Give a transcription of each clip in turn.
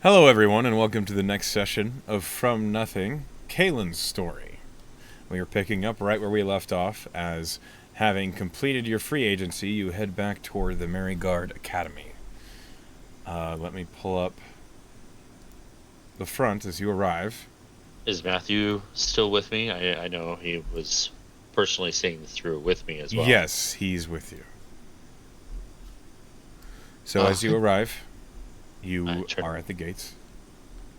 Hello, everyone, and welcome to the next session of From Nothing, Kaelan's story. We are picking up right where we left off, as having completed your free agency, you head back toward the Merry Guard Academy. Let me pull up the front as you arrive. Is Matthew still with me? I know he was personally seeing through with me as well. Yes, he's with you. So as you arrive, you are at the gates.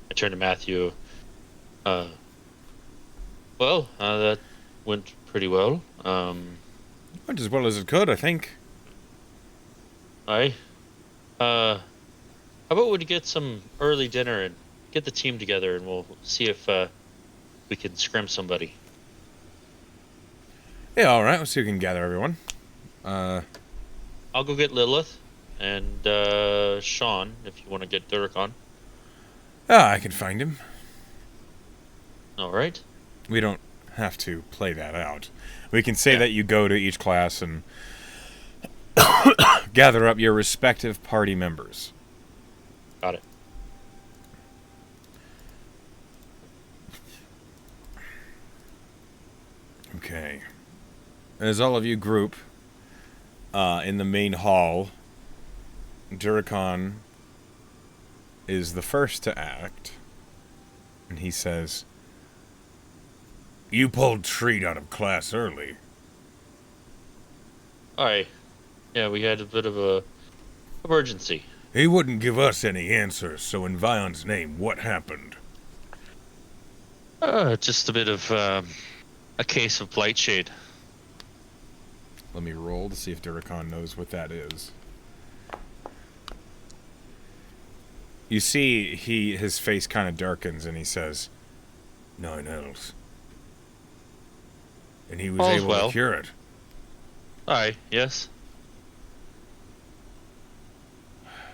I turn to Matthew. That went pretty well. Went as well as it could, I think. How about we get some early dinner and get the team together, and we'll see if we can scrim somebody. Yeah, all right. Let's see if we can gather everyone. I'll go get Lilith and Sean if you want to get Durek on. I can find him. All right. We don't have to play that out. We can say that you go to each class and gather up your respective party members. Got it. Okay. As all of you group in the main hall, Durikon is the first to act, and he says, "You pulled Treat out of class early." Aye. Yeah, we had a bit of a emergency. He wouldn't give us any answers, so in Vion's name, what happened? Just a bit of a case of Blightshade. Let me roll to see if Durikon knows what that is. You see, his face kind of darkens, and he says, 9 L's. And he was All's able well. to cure it. Aye, yes.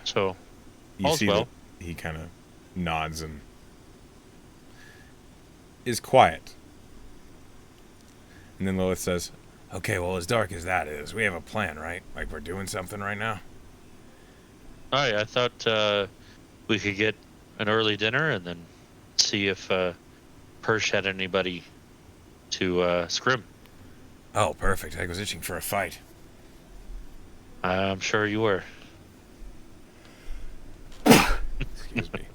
So, You all's see well. that he kind of nods and is quiet. And then Lilith says, "Okay, well, as dark as that is, we have a plan, right? Like we're doing something right now?" Aye, I thought we could get an early dinner and then see if Persh had anybody to scrim. Oh, perfect. I was itching for a fight. I'm sure you were. Excuse me.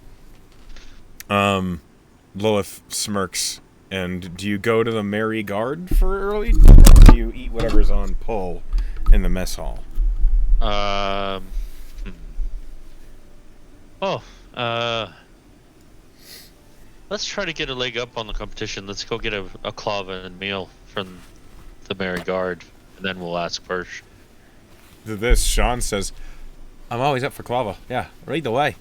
Lilith smirks. And do you go to the Merry Guard for early? Or do you eat whatever's on pull in the mess hall? Let's try to get a leg up on the competition. Let's go get a clava and meal from the Merry Guard, and then we'll ask Persh. To this, Sean says, "I'm always up for clava. Yeah, right the way."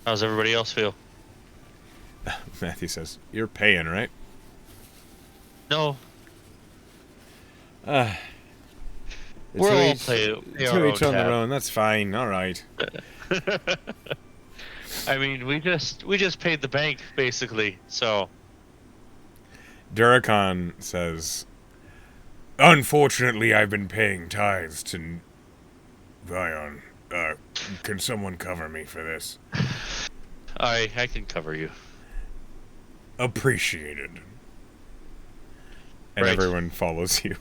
How's everybody else feel? Matthew says, "You're paying, right?" No. We're all to our each own on their tab. own. That's fine. All right. I mean, we just paid the bank basically. So Durikon says, "Unfortunately, I've been paying tithes to Vion. Can someone cover me for this?" I can cover you. Appreciated. And Right. everyone follows you.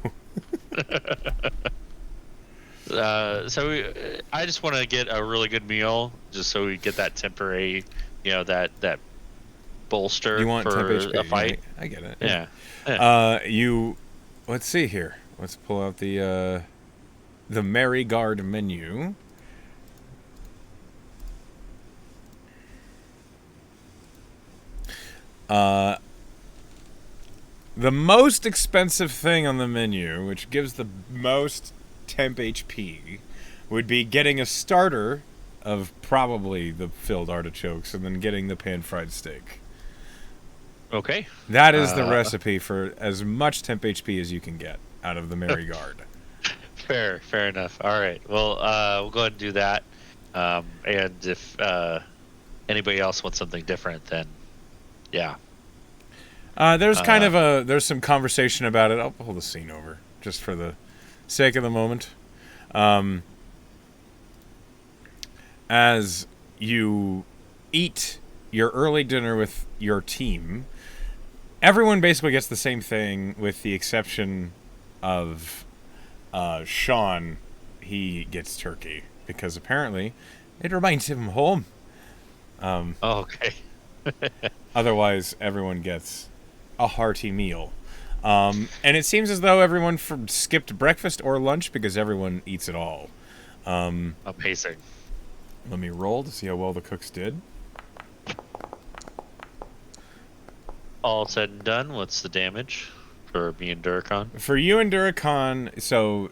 I just want to get a really good meal, just so we get that temporary, that bolster You want for temp HP, a fight. right? I get it. Yeah. Let's see here. Let's pull out the Merry Guard menu. The most expensive thing on the menu, which gives the most temp HP, would be getting a starter of probably the filled artichokes and then getting the pan-fried steak. Okay. That is the recipe for as much temp HP as you can get out of the Merry Guard. Fair enough. All right. Well, we'll go ahead and do that. And if anybody else wants something different, then yeah. There's some conversation about it. I'll pull the scene over just for the sake of the moment. As you eat your early dinner with your team. Everyone basically gets the same thing, with the exception of Sean. He gets turkey because apparently it reminds him of home. Oh, okay. Otherwise, everyone gets a hearty meal. And it seems as though everyone skipped breakfast or lunch because everyone eats it all. Amazing. Let me roll to see how well the cooks did. All said and done, what's the damage for me and Duracon? For you and Duracon, so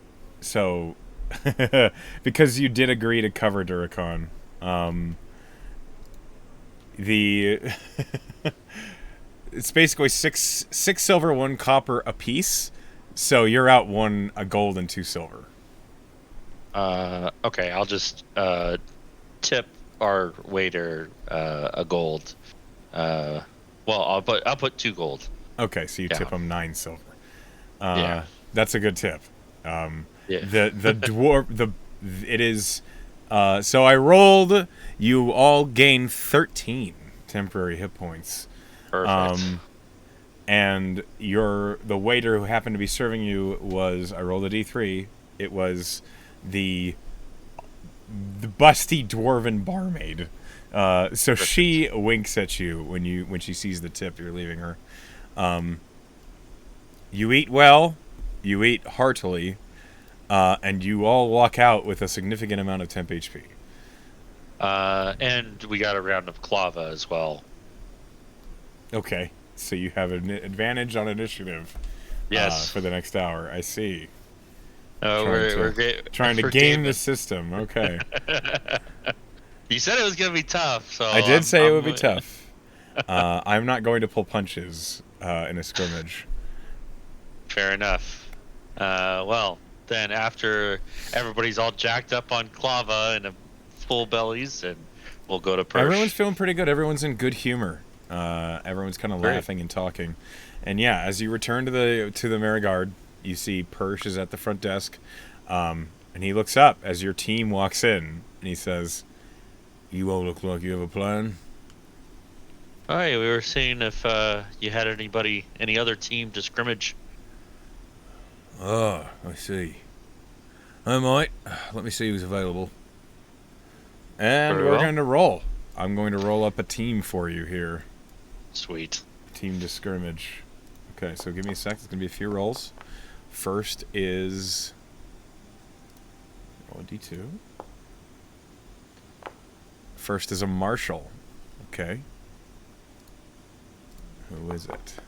because you did agree to cover Duracon, the it's basically six silver, 1 copper a piece. So you're out a gold and 2 silver. Okay, I'll just tip our waiter a gold. Well, I'll put 2 gold. Okay, so you Yeah. tip him 9 silver. Yeah. That's a good tip. Yeah. The dwarf it is. So I rolled. You all gain 13 temporary hit points. Perfect. And the waiter who happened to be serving you was, I rolled a d3. It was the busty dwarven barmaid. So she winks at you when she sees the tip you're leaving her. You eat well, you eat heartily, and you all walk out with a significant amount of temp HP. And we got a round of clava as well. Okay, so you have an advantage on initiative. Yes. For the next hour. I see. We're trying to game the system. Okay. You said it was gonna be tough, so I did say it would be tough. I'm not going to pull punches in a scrimmage. Fair enough. Well, then after everybody's all jacked up on clava and full bellies, and we'll go to Persh. Everyone's feeling pretty good. Everyone's in good humor. Everyone's kind of laughing and talking. And yeah, as you return to the Marigard, you see Persh is at the front desk, and he looks up as your team walks in, and he says, "You all look like you have a plan." Hi, we were seeing if you had any other team to scrimmage. Ah, I see. I might. Let me see who's available. And Very we're well. going to roll. I'm going to roll up a team for you here. Sweet. Team to scrimmage. Okay, so give me a sec. It's going to be a few rolls. First is... roll a D2. First is a marshal. Okay. Who is it?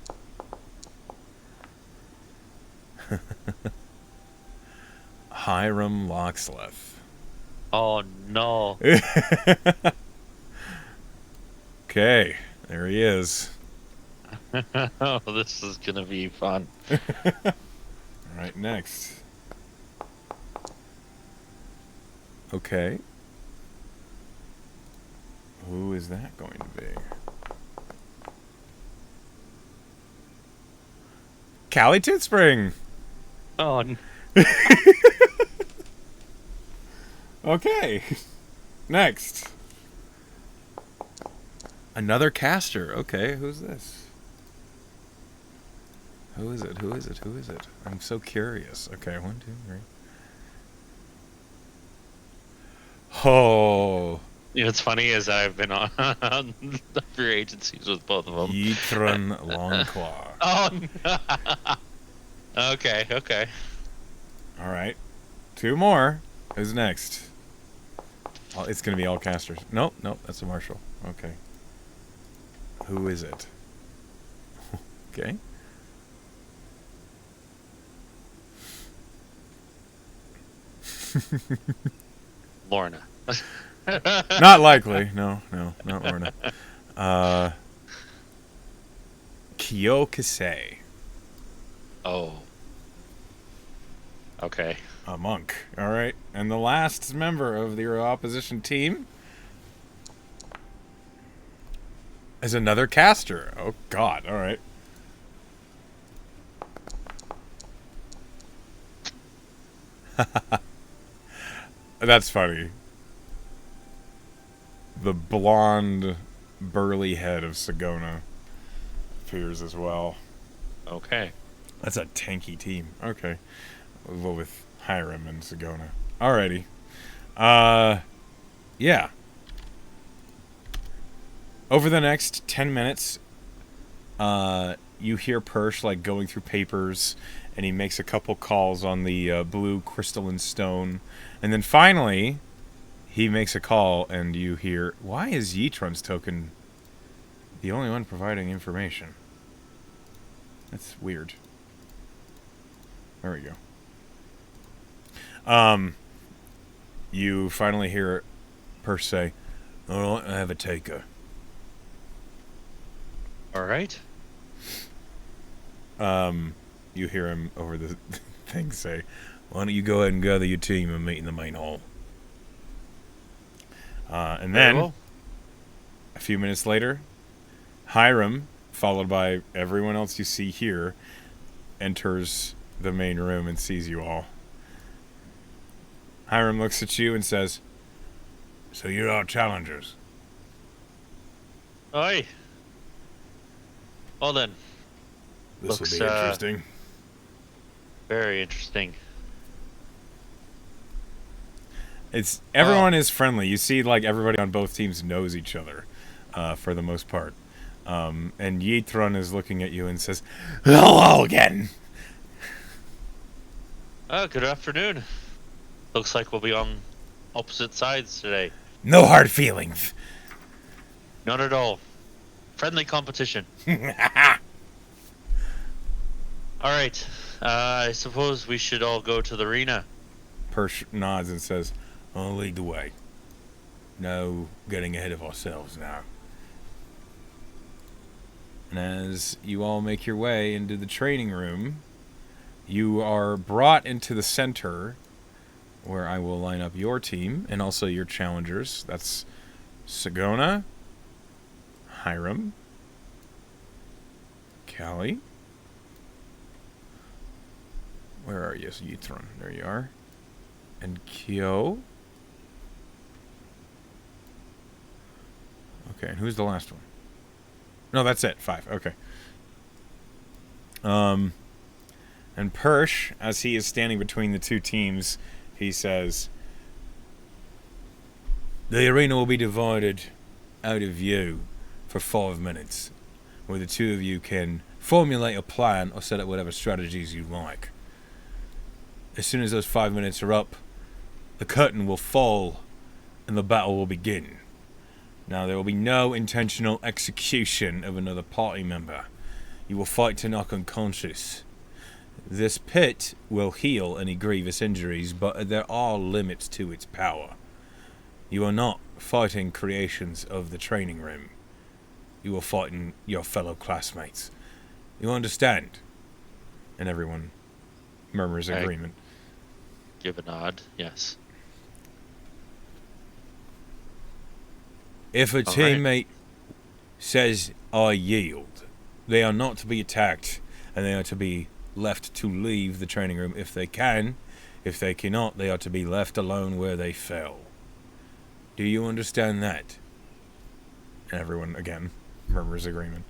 Hiram Locksleth. Oh no. Okay, there he is. Oh, this is gonna be fun. All right, next. Okay. Who is that going to be? Callie Toothspring. Oh, Okay. Next. Another caster. Okay, who's this? Who is it? Who is it? Who is it? I'm so curious. Okay, 1, 2, 3. Oh. you know what's funny is I've been on the free agencies with both of them. Yitron Longclaw. Oh no. Okay. All right. 2 more. Who's next? Oh, it's going to be all casters. Nope, that's a marshal. Okay. Who is it? Okay. Lorna. Not likely. No, not Lorna. Kiyokase. Oh. Okay. A monk. All right. And the last member of the opposition team is another caster. Oh, God. All right. That's funny. the blonde, burly head of Sagona appears as well. Okay. That's a tanky team. Okay. Well, with Hiram and Sagona. Alrighty. Yeah. Over the next 10 minutes, you hear Persh like going through papers, and he makes a couple calls on the blue crystalline stone, and then finally he makes a call, and you hear, why is Yitron's token the only one providing information? That's weird. There we go. You finally hear Persh say, alright, I have a taker. All right. You hear him over the thing say, why don't you go ahead and gather your team and meet in the main hall? And then, well, a few minutes later, Hiram, followed by everyone else you see here, enters the main room and sees you all. Hiram looks at you and says, so you're our challengers. Aye. Well then, This will Looks, be interesting. very interesting. It's everyone is friendly. You see, like, everybody on both teams knows each other, for the most part. And Yitron is looking at you and says, hello again. Good afternoon. Looks like we'll be on opposite sides today. No hard feelings. None at all. Friendly competition. All right. I suppose we should all go to the arena. Persh nods and says, I'll lead the way. No getting ahead of ourselves now. And as you all make your way into the training room, you are brought into the center, where I will line up your team and also your challengers. That's Sagona, Hiram, Callie. Where are you, Yitron? There you are. And Kyo. Okay, and who's the last one? No, that's it. 5. Okay. And Persh, as he is standing between the two teams, he says, the arena will be divided out of view for 5 minutes, where the two of you can formulate a plan or set up whatever strategies you like. As soon as those 5 minutes are up, the curtain will fall and the battle will begin. Now, there will be no intentional execution of another party member. You will fight to knock unconscious. This pit will heal any grievous injuries, but there are limits to its power. You are not fighting creations of the training room. You are fighting your fellow classmates. You understand? And everyone murmurs agreement. Give a nod. Yes. If a All teammate says, I yield, they are not to be attacked, and they are to be left to leave the training room if they can. If they cannot, they are to be left alone where they fell. Do you understand that? And everyone, again, murmurs agreement.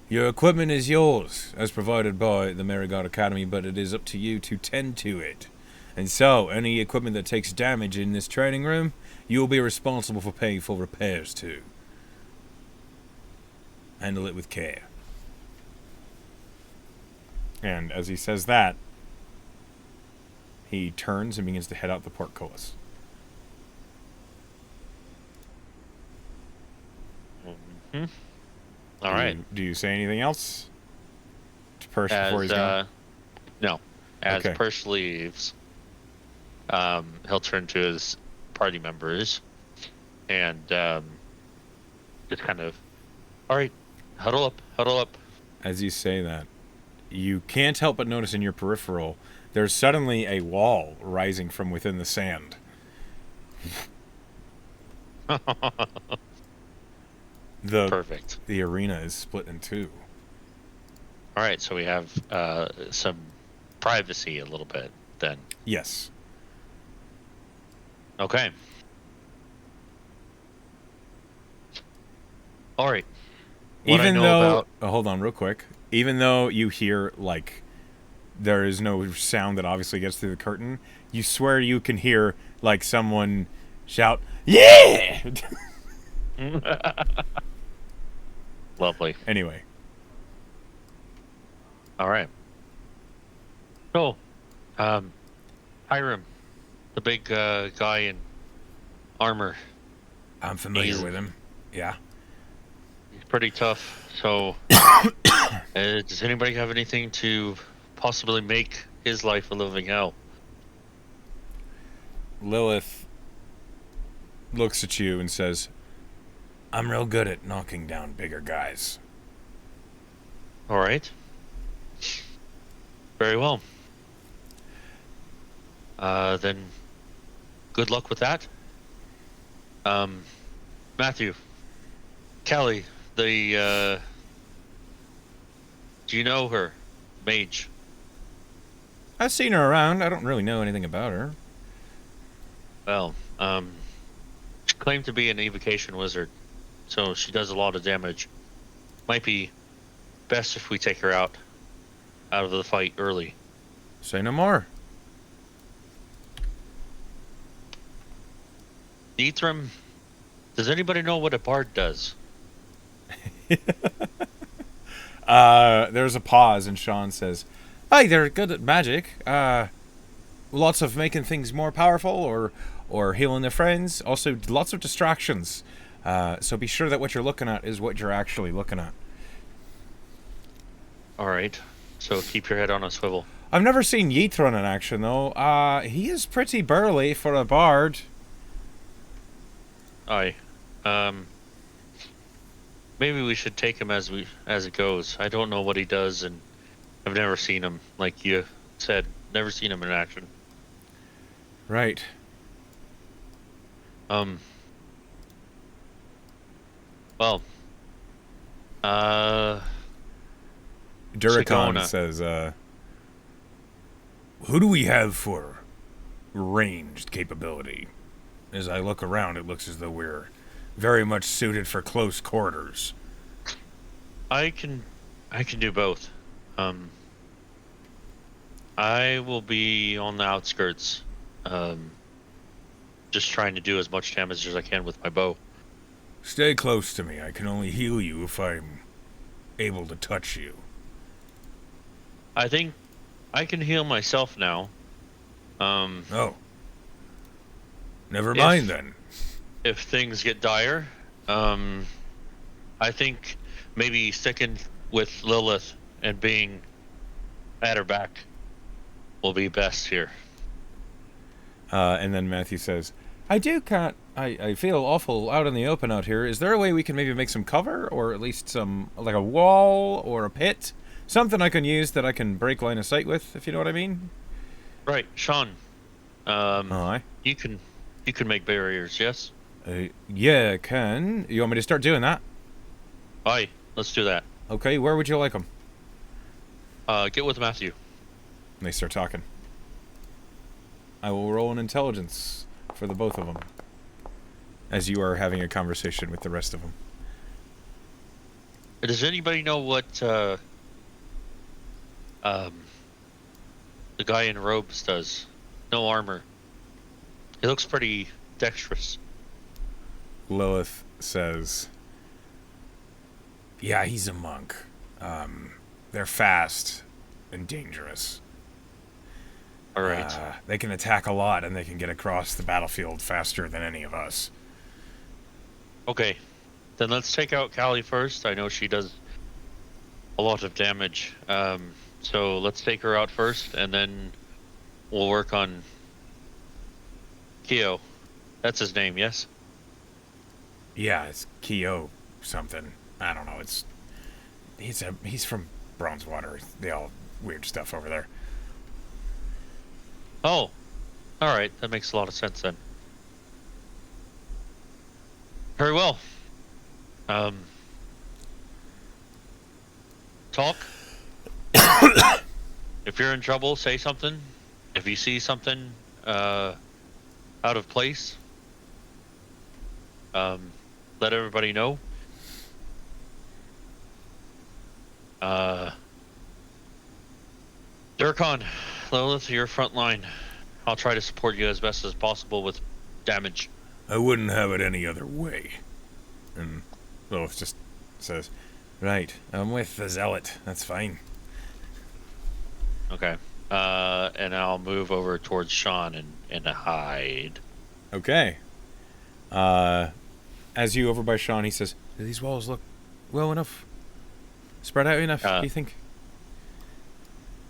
Your equipment is yours, as provided by the Merigard Academy, but it is up to you to tend to it. And so, any equipment that takes damage in this training room, you will be responsible for paying for repairs to. Handle it with care. And as he says that, he turns and begins to head out the portcullis. Mm-hmm. All right. Do you say anything else to Persh before he's gone? No. As Okay. Persh leaves, he'll turn to his party members and just kind of, all right, huddle up. As you say that, you can't help but notice in your peripheral, there's suddenly a wall rising from within the sand. Perfect. The arena is split in two. All right, so we have some privacy a little bit then. Yes. Okay. All right. What I Even know though, about hold on real quick. Even though you hear, like, there is no sound that obviously gets through the curtain, you swear you can hear, like, someone shout, "Yeah!" lovely. Anyway. All right. So, um, Hiram, the big guy in armor, I'm familiar he's with him. Yeah. he's pretty tough. So, does anybody have anything to possibly make his life a living hell? Lilith looks at you and says, I'm real good at knocking down bigger guys. All right. Very well. Then, good luck with that. Matthew, Callie, do you know her? Mage. I've seen her around. I don't really know anything about her. Well, she claimed to be an evocation wizard, so she does a lot of damage. Might be best if we take her out of the fight early. Say no more. Eithram, does anybody know what a bard does? There's a pause, and Sean says, "Hey, they're good at magic. Lots of making things more powerful, or healing their friends. Also, lots of distractions. So be sure that what you're looking at is what you're actually looking at." All right, so keep your head on a swivel. I've never seen Yeathron in action, though. He is pretty burly for a bard. Aye. Maybe we should take him as it goes. I don't know what he does, and I've never seen him. Like you said, never seen him in action. Right. Well. Duracon Sigona. says, who do we have for ranged capability? As I look around, it looks as though we're very much suited for close quarters. I can do both. I will be on the outskirts, just trying to do as much damage as I can with my bow. Stay close to me. I can only heal you if I'm able to touch you. I think I can heal myself now. Oh. Never mind then. If things get dire, I think maybe sticking with Lilith and being at her back will be best here. And then Matthew says, I feel awful out in the open out here. Is there a way we can maybe make some cover? Or at least some, like a wall or a pit? Something I can use that I can break line of sight with, if you know what I mean? Right, Sean. Aye. You can make barriers, yes? Yeah, can. You want me to start doing that? Aye, let's do that. Okay, where would you like them? Get with Matthew. And they start talking. I will roll an intelligence for the both of them, as you are having a conversation with the rest of them. Does anybody know what the guy in robes does? No armor. He looks pretty dexterous. Lilith says, yeah, he's a monk. They're fast and dangerous. All right. They can attack a lot, and they can get across the battlefield faster than any of us. Okay. Then let's take out Callie first. I know she does a lot of damage. So let's take her out first, and then we'll work on Keo. That's his name, yes? Yeah, it's Keo something. I don't know. He's from Bronzewater. They all weird stuff over there. Oh, all right. That makes a lot of sense then. Very well. Talk. If you're in trouble, say something. If you see something out of place, let everybody know. Uh, Durkon, Lilith, your front line. I'll try to support you as best as possible with damage. I wouldn't have it any other way. And Lilith just says, right, I'm with the Zealot. That's fine. Okay. And I'll move over towards Sean and hide. Okay. As you over by Sean, he says, do these walls look well enough? Spread out enough, do you think?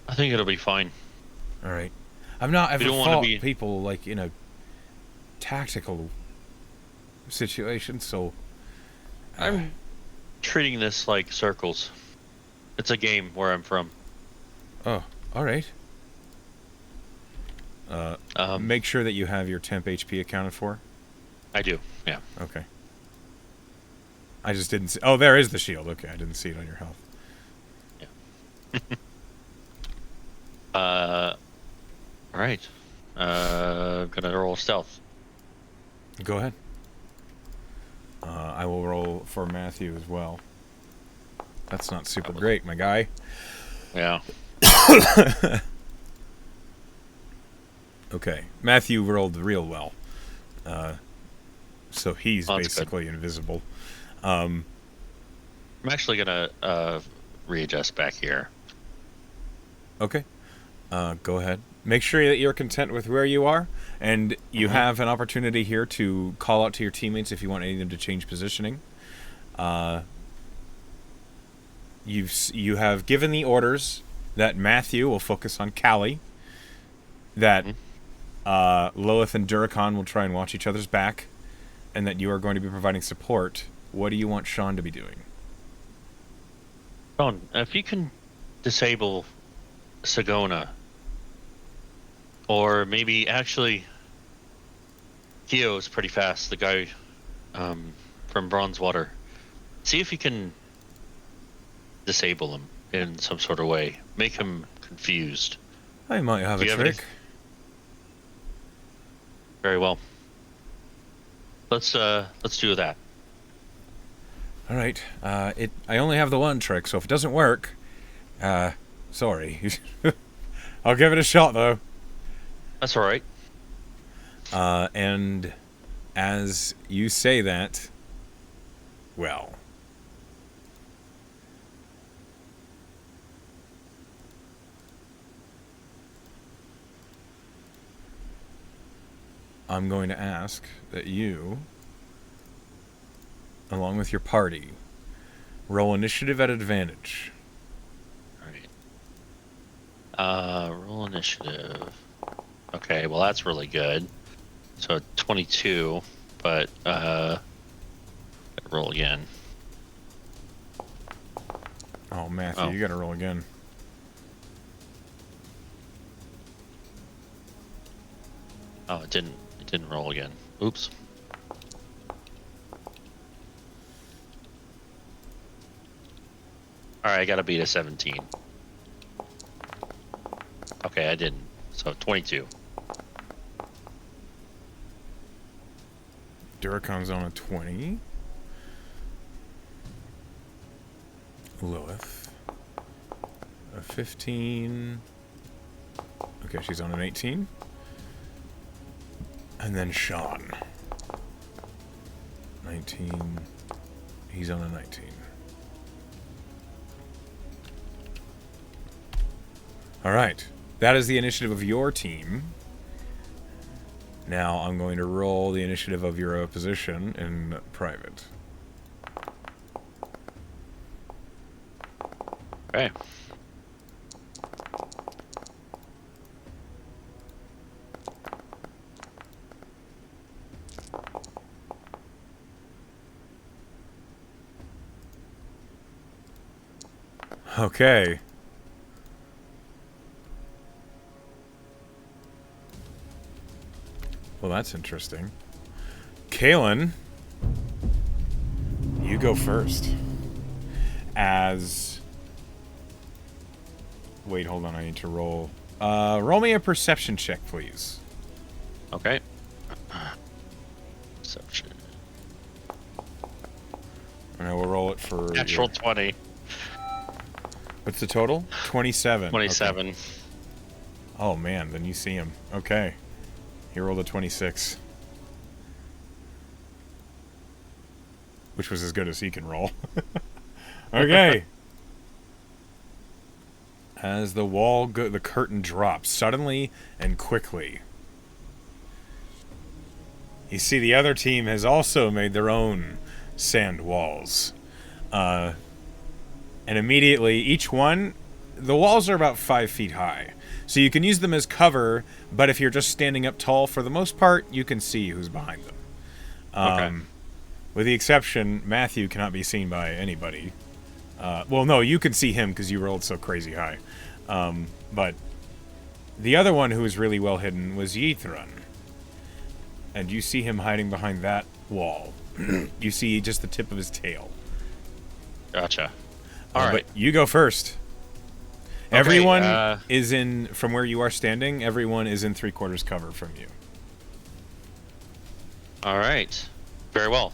I think it'll be fine. All right. I've not ever don't fought people, like, in a tactical situation, so... I'm treating this like circles. It's a game where I'm from. Oh, all right. Make sure that you have your temp HP accounted for. I do, yeah. Okay. I just didn't see... Oh, there is the shield. Okay, I didn't see it on your health. Yeah. Alright. Gonna roll stealth. Go ahead. I will roll for Matthew as well. That's not super great, my guy. Yeah. Okay. Matthew rolled real well. So he's basically invisible. I'm actually gonna readjust back here. Okay. Go ahead. Make sure that you're content with where you are, and you have an opportunity here to call out to your teammates if you want any of them to change positioning. You have given the orders that Matthew will focus on Callie, that Lilith and Duracon will try and watch each other's back, and that you are going to be providing support. What do you want Sean to be doing? Sean, if you can disable Sagona, or maybe actually Theo is pretty fast, the guy from Bronzewater. See if you can disable him in some sort of way. Make him confused. I might have a trick. Very well. Let's do that. All right. I only have the one trick, so if it doesn't work, sorry. I'll give it a shot, though. That's all right. And as you say that, well, I'm going to ask that you, along with your party, roll initiative at advantage. All right. Roll initiative. Okay, well that's really good. So 22, but roll again. Oh, Matthew, you gotta roll again. Oh, it didn't roll again. Oops. All right, I gotta beat a 17. Okay, I didn't. So 22. Duracon's on a 20. Lilith. A 15. Okay, she's on an 18. And then Sean. 19. He's on a 19. Alright. That is the initiative of your team. Now I'm going to roll the initiative of your opposition in private. Okay. Okay. Well, that's interesting. Kaelan, you go first. Wait, hold on, I need to roll. Roll me a perception check, please. Okay. Perception. And I will roll it for... Natural 20. What's the total? 27. 27. Okay. Oh, man. Then you see him. Okay. He rolled a 26. Which was as good as he can roll. Okay. As the curtain drops suddenly and quickly. You see the other team has also made their own sand walls. And immediately, each one, the walls are about 5 feet high. So you can use them as cover, but if you're just standing up tall, for the most part, you can see who's behind them. Okay. With the exception, Matthew cannot be seen by anybody. Well, no, you can see him because you rolled so crazy high. But the other one who was really well hidden was Yithran. And you see him hiding behind that wall. You see just the tip of his tail. Gotcha. All right. But you go first. Okay, Everyone is in, from where you are standing, everyone is in 3/4 cover from you. All right. Very well.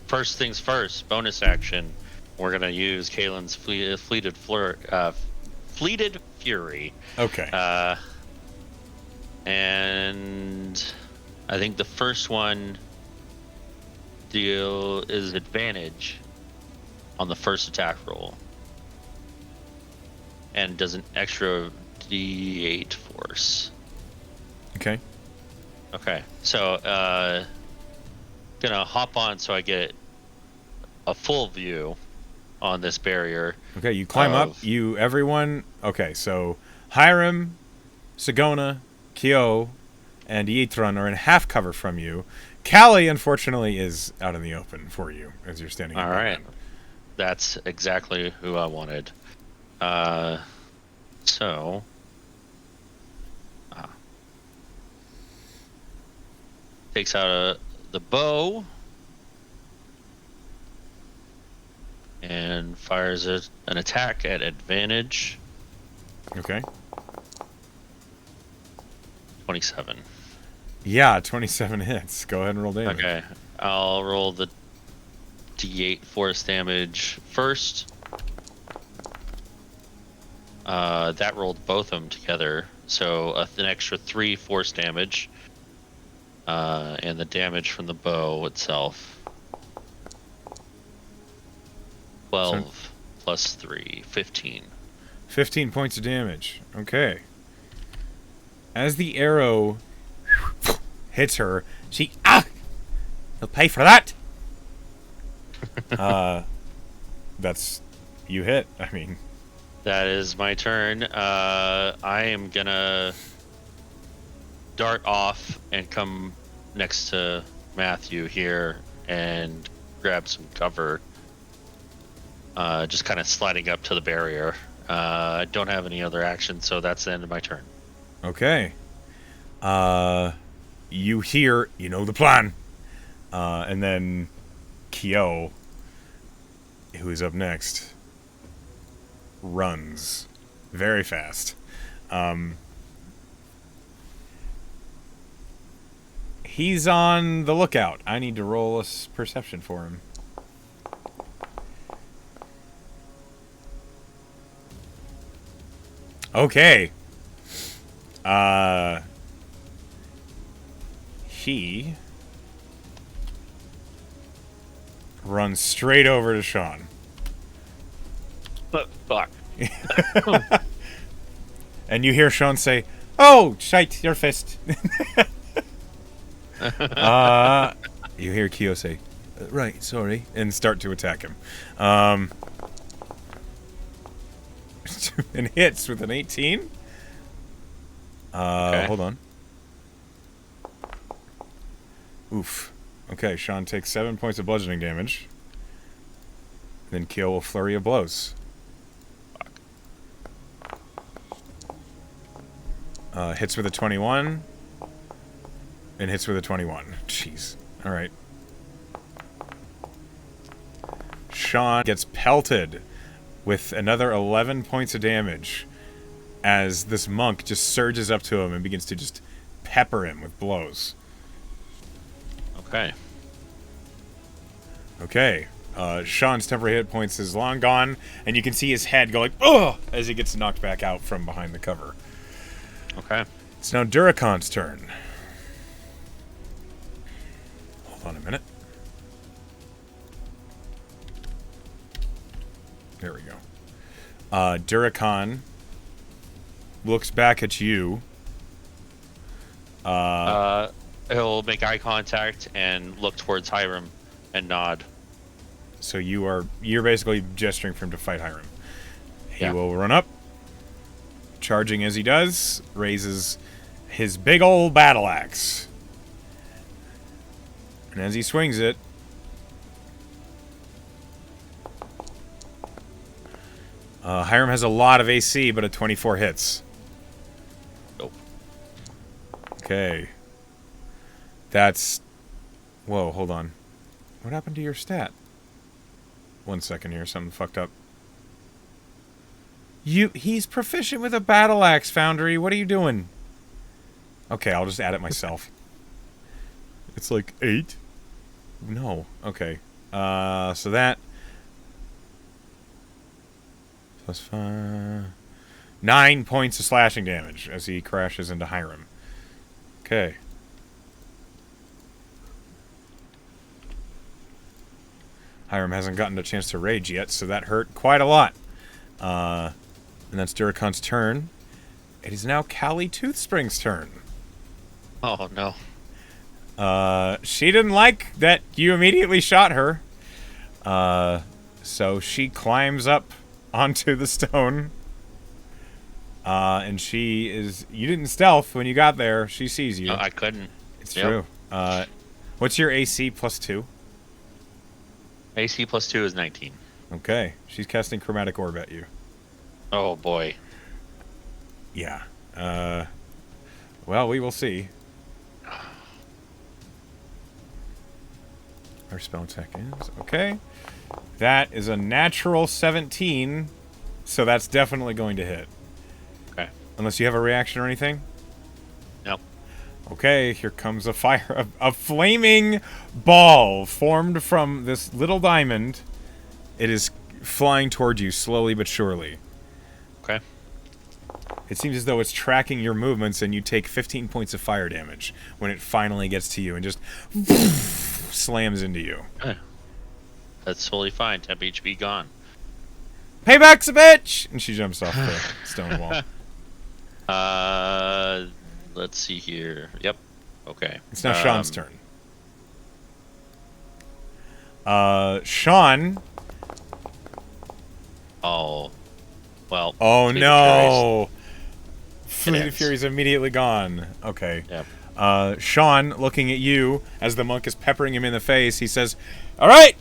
First things first, bonus action. We're going to use Kaelan's Fleeted Fury. Okay. And I think the first one deal is advantage on the first attack roll. And does an extra D8 force. Okay. Okay. So, gonna hop on so I get a full view on this barrier. Okay, you climb up. Everyone. Okay, so Hiram, Sagona, Kyo, and Yitran are in half cover from you. Callie, unfortunately, is out in the open for you as you're standing. All right. That's exactly who I wanted. So. Takes out the bow. And fires an attack at advantage. Okay. 27. Yeah, 27 hits. Go ahead and roll damage. Okay. I'll roll the D8 force damage first. That rolled both of them together. So an extra 3 force damage. And the damage from the bow itself. 12 plus 3, 15. 15 points of damage. Okay. As the arrow hits her, she... You'll pay for that! That's... You hit. I mean... That is my turn. I am gonna dart off and come next to Matthew here and grab some cover. Just kind of sliding up to the barrier. I don't have any other action, so that's the end of my turn. Okay. You hear, you know the plan. And then Kyo, who is up next, runs very fast. He's on the lookout. I need to roll a perception for him. Okay. He runs straight over to Sean. But fuck. And you hear Sean say, "Oh, shite, your fist." You hear Kyo say, "Right, sorry," and start to attack him. And hits with an 18. Okay. Hold on. Oof. Okay, Sean takes 7 points of bludgeoning damage. Then Kyo a flurry of blows. Hits with a 21. And hits with a 21. Jeez. Alright. Sean gets pelted with another 11 points of damage as this monk just surges up to him and begins to just pepper him with blows. Okay. Okay. Sean's temporary hit points is long gone, and you can see his head go like, ugh, as he gets knocked back out from behind the cover. Okay. It's now Duracon's turn. Hold on a minute. There we go. Duracon looks back at you. He'll make eye contact and look towards Hiram and nod. So you're basically gesturing for him to fight Hiram. He Yeah. will run up, charging as he does, raises his big old battle axe. And as he swings it, Hiram has a lot of AC, but a 24 hits. Nope. Okay. That's... Whoa, hold on. What happened to your stat? 1 second here, something fucked up. He's proficient with a battle axe, Foundry. What are you doing? Okay, I'll just add it myself. It's like 8? No. Okay. So that... Plus 5... 9 points of slashing damage as he crashes into Hiram. Okay. Hiram hasn't gotten a chance to rage yet, so that hurt quite a lot. And that's Duracon's turn. It is now Callie Toothspring's turn. Oh, no. She didn't like that you immediately shot her. So she climbs up onto the stone. And she is... You didn't stealth when you got there. She sees you. No, I couldn't. It's true. What's your AC plus 2? AC plus 2 is 19. Okay. She's casting Chromatic Orb at you. Oh, boy. Yeah. Well, we will see. Our spell attack is... Okay. That is a natural 17, so that's definitely going to hit. Okay. Unless you have a reaction or anything? Nope. Okay, here comes a fire... A flaming ball formed from this little diamond. It is flying toward you slowly but surely. Okay. It seems as though it's tracking your movements, and you take 15 points of fire damage when it finally gets to you and just slams into you. That's totally fine. Temp HP gone. Payback's a bitch! And she jumps off the stone wall. Let's see here. Yep. Okay. It's now Sean's turn. Sean. Oh. Well. Oh Fleet of no! Furies. Fleet of Fury's immediately gone. Okay. Yep. Sean, looking at you as the monk is peppering him in the face, he says, "All right,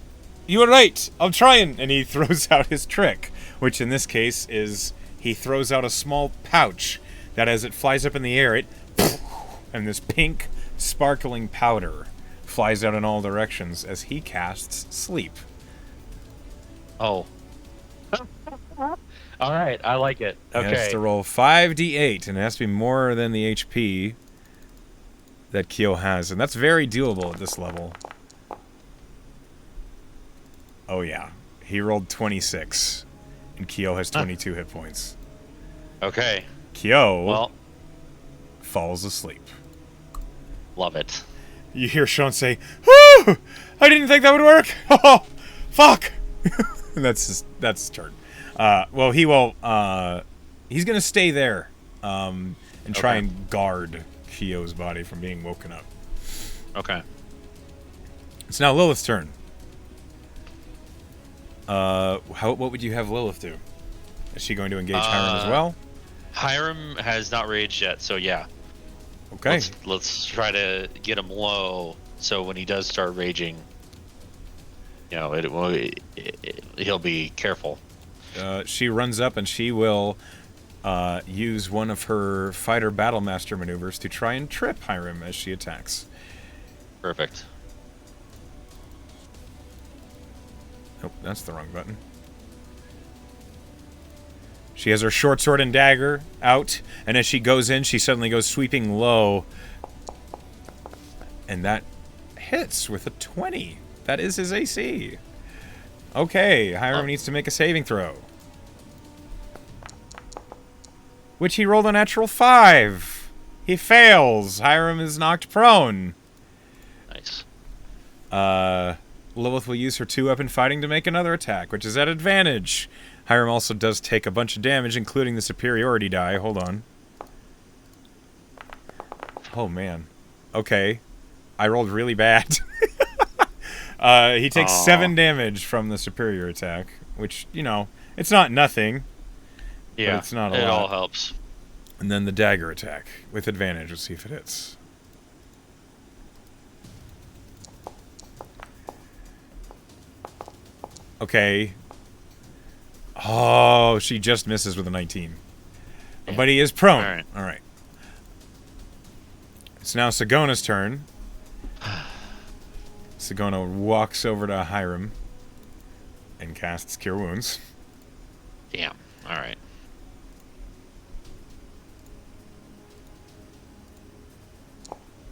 you were right. I'm trying." And he throws out his trick, which in this case is he throws out a small pouch that, as it flies up in the air, it and this pink, sparkling powder flies out in all directions as he casts Sleep. Oh. All right, I like it. Okay. He has to roll 5d8, and it has to be more than the HP that Keo has, and that's very doable at this level. Oh yeah, he rolled 26, and Keo has 22 hit points. Okay. Keo falls asleep. Love it. You hear Sean say, "Whew! I didn't think that would work. Oh, fuck!" And that's his turn. Well, he will. He's gonna stay there, and try and guard Keo's body from being woken up. Okay. It's now Lilith's turn. What would you have Lilith do? Is she going to engage Hiram as well? Hiram has not raged yet, so yeah. Okay. Let's try to get him low, so when he does start raging, you know, he'll be careful. She runs up and she will use one of her fighter battlemaster maneuvers to try and trip Hiram as she attacks. Perfect. Nope, that's the wrong button. She has her short sword and dagger out, and as she goes in, she suddenly goes sweeping low. And that hits with a 20. That is his AC. Okay, Hiram needs to make a saving throw. Which he rolled a natural 5. He fails. Hiram is knocked prone. Nice. Lilith will use her 2-weapon fighting to make another attack, which is at advantage. Hiram also does take a bunch of damage, including the superiority die. Hold on. Oh, man. Okay. I rolled really bad. He takes 7 damage from the superior attack, which, you know, it's not nothing. Yeah, but it's not a lot. It all helps. And then the dagger attack with advantage. Let's see if it hits. Okay. Oh, she just misses with a 19. Yeah. But he is prone. All right. It's now Sigona's turn. Sigona walks over to Hiram and casts Cure Wounds. Damn. All right.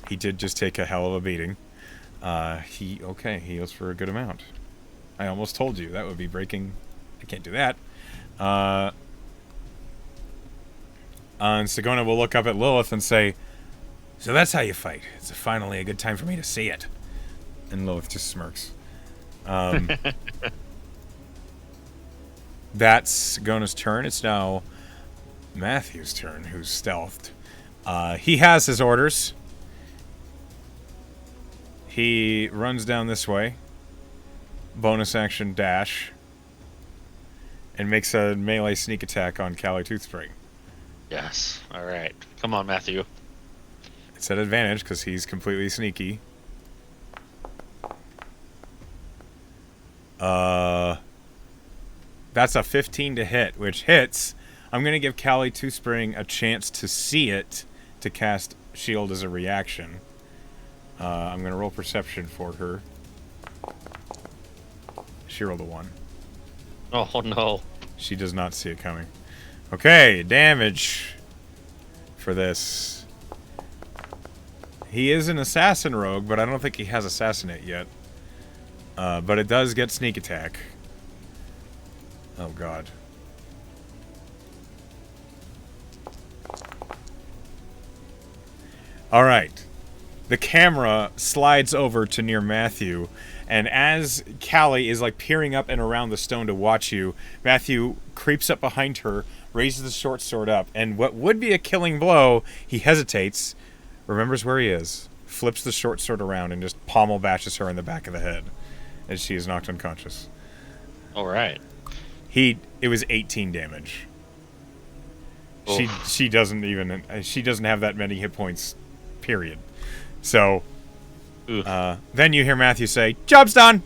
He did just take a hell of a beating. He heals for a good amount. I almost told you that would be breaking. I can't do that. And Sigona will look up at Lilith and say, "So that's how you fight. It's finally a good time for me to see it." And Lilith just smirks. That's Sigona's turn. It's now Matthew's turn, who's stealthed. He has his orders. He runs down this way. Bonus action dash. And makes a melee sneak attack on Callie Toothspring. Yes. All right. Come on, Matthew. It's at advantage because he's completely sneaky. That's a 15 to hit, which hits. I'm going to give Callie Toothspring a chance to see it to cast Shield as a reaction. I'm going to roll Perception for her. She rolled a 1. Oh, no. She does not see it coming. Okay, damage for this. He is an assassin rogue, but I don't think he has assassinate yet. But it does get sneak attack. Oh, God. All right. The camera slides over to near Matthew, and as Callie is like peering up and around the stone to watch you, Matthew creeps up behind her, raises the short sword up, and what would be a killing blow, he hesitates, remembers where he is, flips the short sword around, and just pommel bashes her in the back of the head as she is knocked unconscious. All right. It was 18 damage. She doesn't have that many hit points, period. So, then you hear Matthew say, "Job's done!"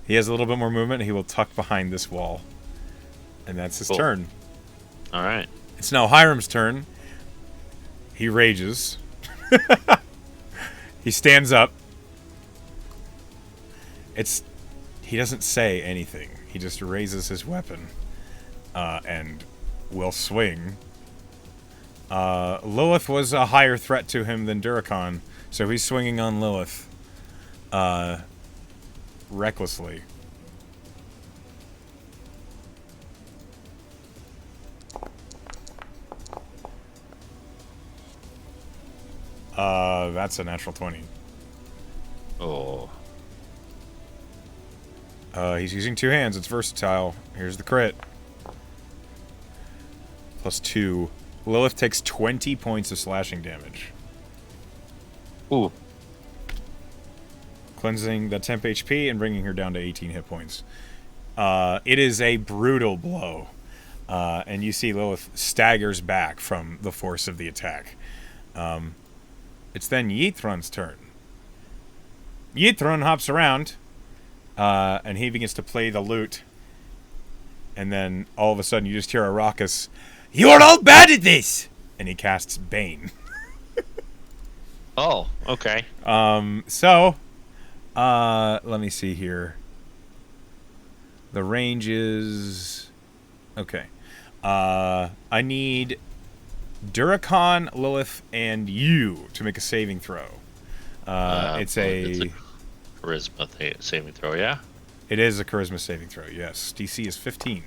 He has a little bit more movement. He will tuck behind this wall. And that's his turn. All right. It's now Hiram's turn. He rages. He stands up. He doesn't say anything. He just raises his weapon. And will swing. Lilith was a higher threat to him than Duracon, so he's swinging on Lilith. Recklessly. That's a natural 20. Oh. He's using 2 hands. It's versatile. Here's the crit. +2. Lilith takes 20 points of slashing damage. Ooh. Cleansing the temp HP and bringing her down to 18 hit points. It is a brutal blow. And you see Lilith staggers back from the force of the attack. It's then Yithron's turn. Yithron hops around, and he begins to play the lute. And then all of a sudden you just hear a raucous, "You're all bad at this!" And he casts Bane. Oh, okay. Let me see here. The range is... Okay. I need Duracon, Lilith, and you to make a saving throw. It's a charisma saving throw, yeah? It is a charisma saving throw, yes. DC is 15.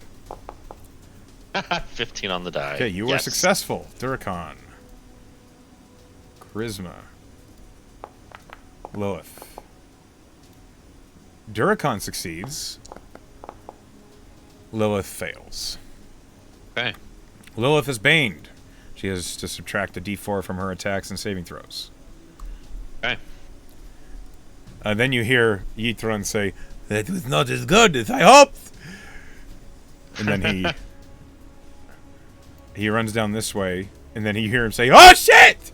15 on the die. Okay, you are successful. Duracon. Charisma. Lilith. Duracon succeeds. Lilith fails. Okay. Lilith is baned. She has to subtract a d4 from her attacks and saving throws. Okay. Then you hear Yitron say, "That was not as good as I hoped." And then he runs down this way, and then you hear him say, "Oh shit!"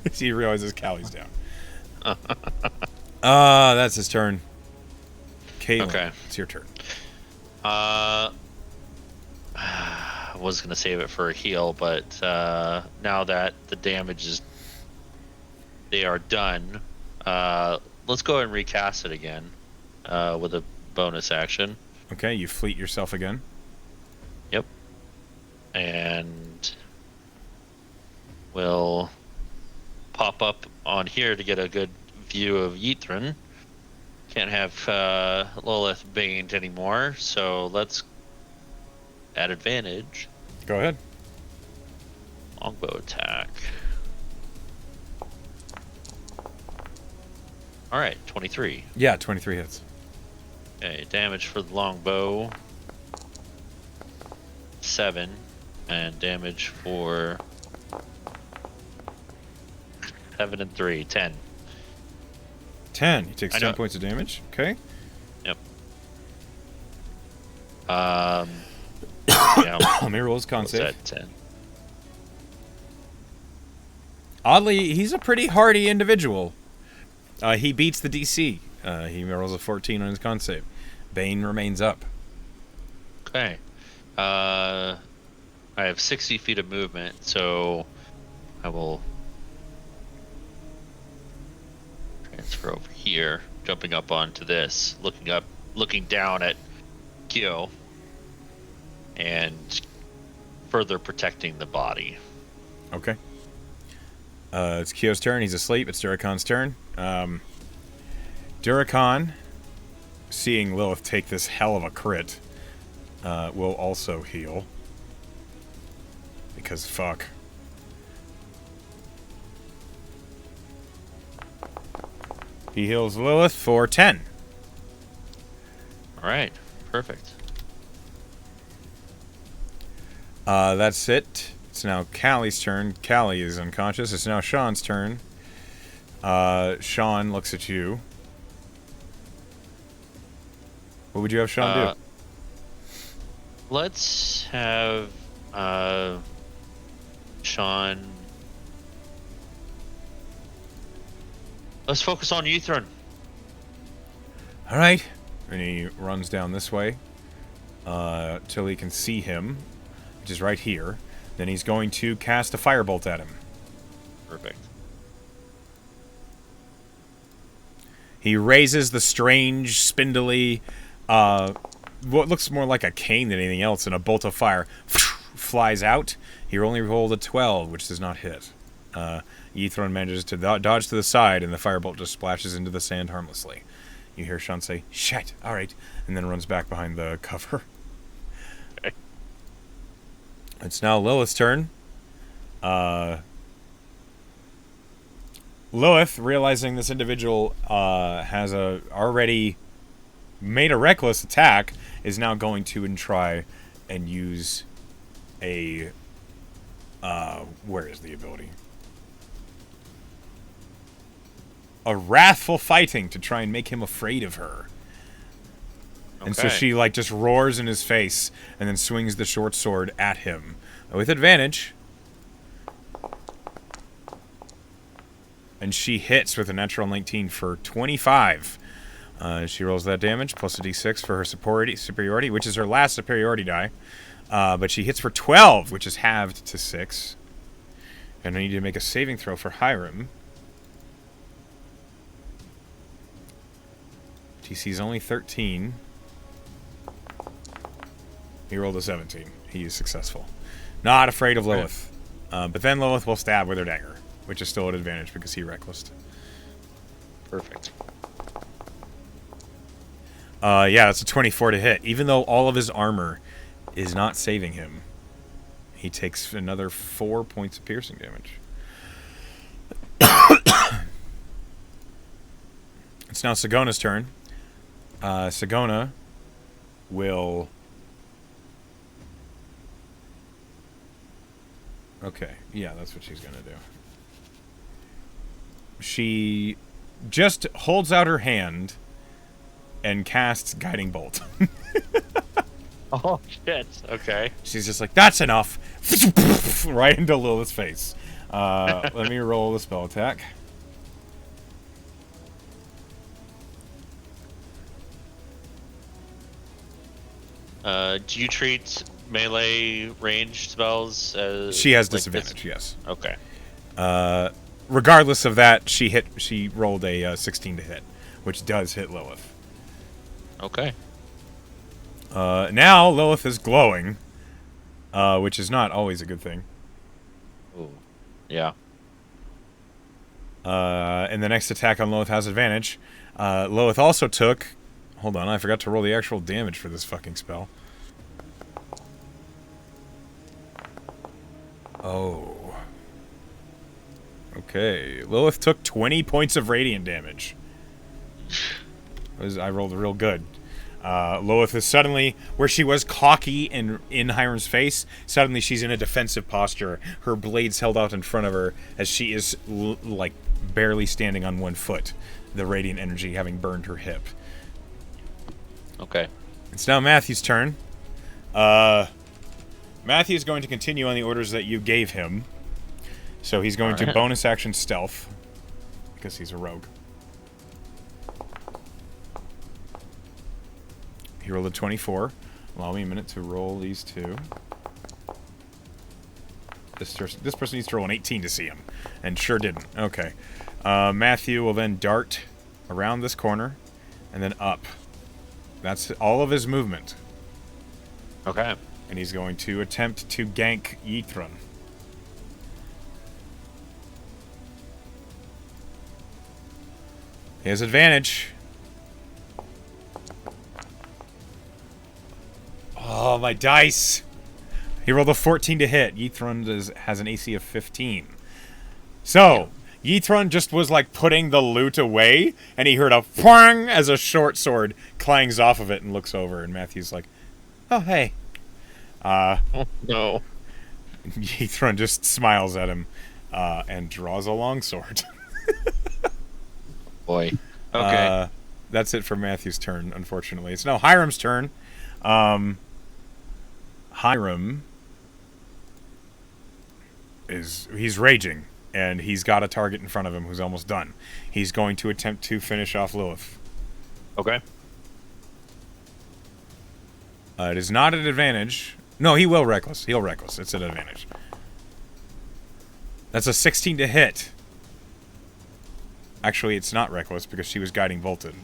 As he realizes Callie's down. That's his turn. Kaelan, okay. It's your turn. I was gonna save it for a heal, but now that the they are done, let's go ahead and recast it again with a bonus action. Okay, you fleet yourself again. Yep. And we'll pop up on here to get a good view of Yithrin. Can't have Lilith baned anymore, so let's add advantage. Go ahead. Longbow attack. Alright, 23. Yeah, 23 hits. Okay, damage for the longbow 7, and damage for 7 and 3, 10. 10. He takes 10 points of damage. Okay. Yep. Yeah. Let me roll his con save. At 10. Oddly, he's a pretty hardy individual. He beats the DC. He rolls a 14 on his con save. Bane remains up. Okay. I have 60 feet of movement, so I will transfer over here, jumping up onto this, looking down at Kyo, and further protecting the body. Okay. It's Kyo's turn. He's asleep. It's Duracon's turn. Duracon, seeing Lilith take this hell of a crit, will also heal. Because fuck. He heals Lilith for 10. Alright, perfect. That's it. It's now Callie's turn. Callie is unconscious. It's now Sean's turn. Sean looks at you. What would you have Sean do? Let's have Sean. Let's focus on Yithrin. All right. And he runs down this way till he can see him, which is right here. Then he's going to cast a firebolt at him. Perfect. He raises the strange, spindly, what looks more like a cane than anything else, and a bolt of fire flies out. He only rolled a 12, which does not hit. Yithron manages to dodge to the side, and the firebolt just splashes into the sand harmlessly. You hear Sean say, "Shit, all right," and then runs back behind the cover. Okay. It's now Lilith's turn. Lilith, realizing this individual has already made a reckless attack, is now going to try and use a... where is the ability? A wrathful fighting to try and make him afraid of her. Okay. And so she, like, just roars in his face and then swings the short sword at him. With advantage. And she hits with a natural 19 for 25. She rolls that damage, plus a d6 for her superiority, which is her last superiority die. But she hits for 12, which is halved to 6. And I need to make a saving throw for Hiram. DC's only 13. He rolled a 17. He is successful. Not afraid of Lilith. But then Lilith will stab with her dagger, which is still at advantage because he recklessed. Perfect. Yeah, it's a 24 to hit. Even though all of his armor is not saving him, he takes another 4 points of piercing damage. It's now Sagona's turn. Sagona will... Okay, yeah, that's what she's going to do. She just holds out her hand and casts Guiding Bolt. Oh, shit. Okay. She's just like, that's enough. Right into Lilith's face. Let me roll the spell attack. Do you treat melee ranged spells as... She has disadvantage, yes. Okay. Regardless of that, she rolled a 16 to hit, which does hit Lilith. Okay. Now Lilith is glowing, which is not always a good thing. Ooh. Yeah. And the next attack on Lilith has advantage. Lilith also took... Hold on, I forgot to roll the actual damage for this fucking spell. Oh. Okay. Lilith took 20 points of radiant damage. I rolled real good. Lilith is suddenly, where she was cocky in Hiram's face, suddenly she's in a defensive posture. Her blades held out in front of her as she is, like, barely standing on one foot. The radiant energy having burned her hip. Okay. It's now Matthew's turn. Matthew is going to continue on the orders that you gave him. So he's going to bonus action stealth, because he's a rogue. He rolled a 24. Allow me a minute to roll these two. This person needs to roll an 18 to see him, and sure didn't. Okay. Matthew will then dart around this corner, and then up. That's all of his movement. Okay. And he's going to attempt to gank Yithron. He has advantage. Oh, my dice! He rolled a 14 to hit. Yithron has an AC of 15. So, Yithron just was like putting the loot away, and he heard a whang as a short sword clangs off of it and looks over, and Matthew's like, oh, hey. Oh, no. Yithron just smiles at him and draws a longsword. Boy. Okay. That's it for Matthew's turn, unfortunately. It's now Hiram's turn. Hiram he's raging, and he's got a target in front of him who's almost done. He's going to attempt to finish off Lilith. Okay. It is not an advantage. No, he will reckless. He'll reckless. It's an advantage. That's a 16 to hit. Actually, it's not reckless because she was guiding bolted.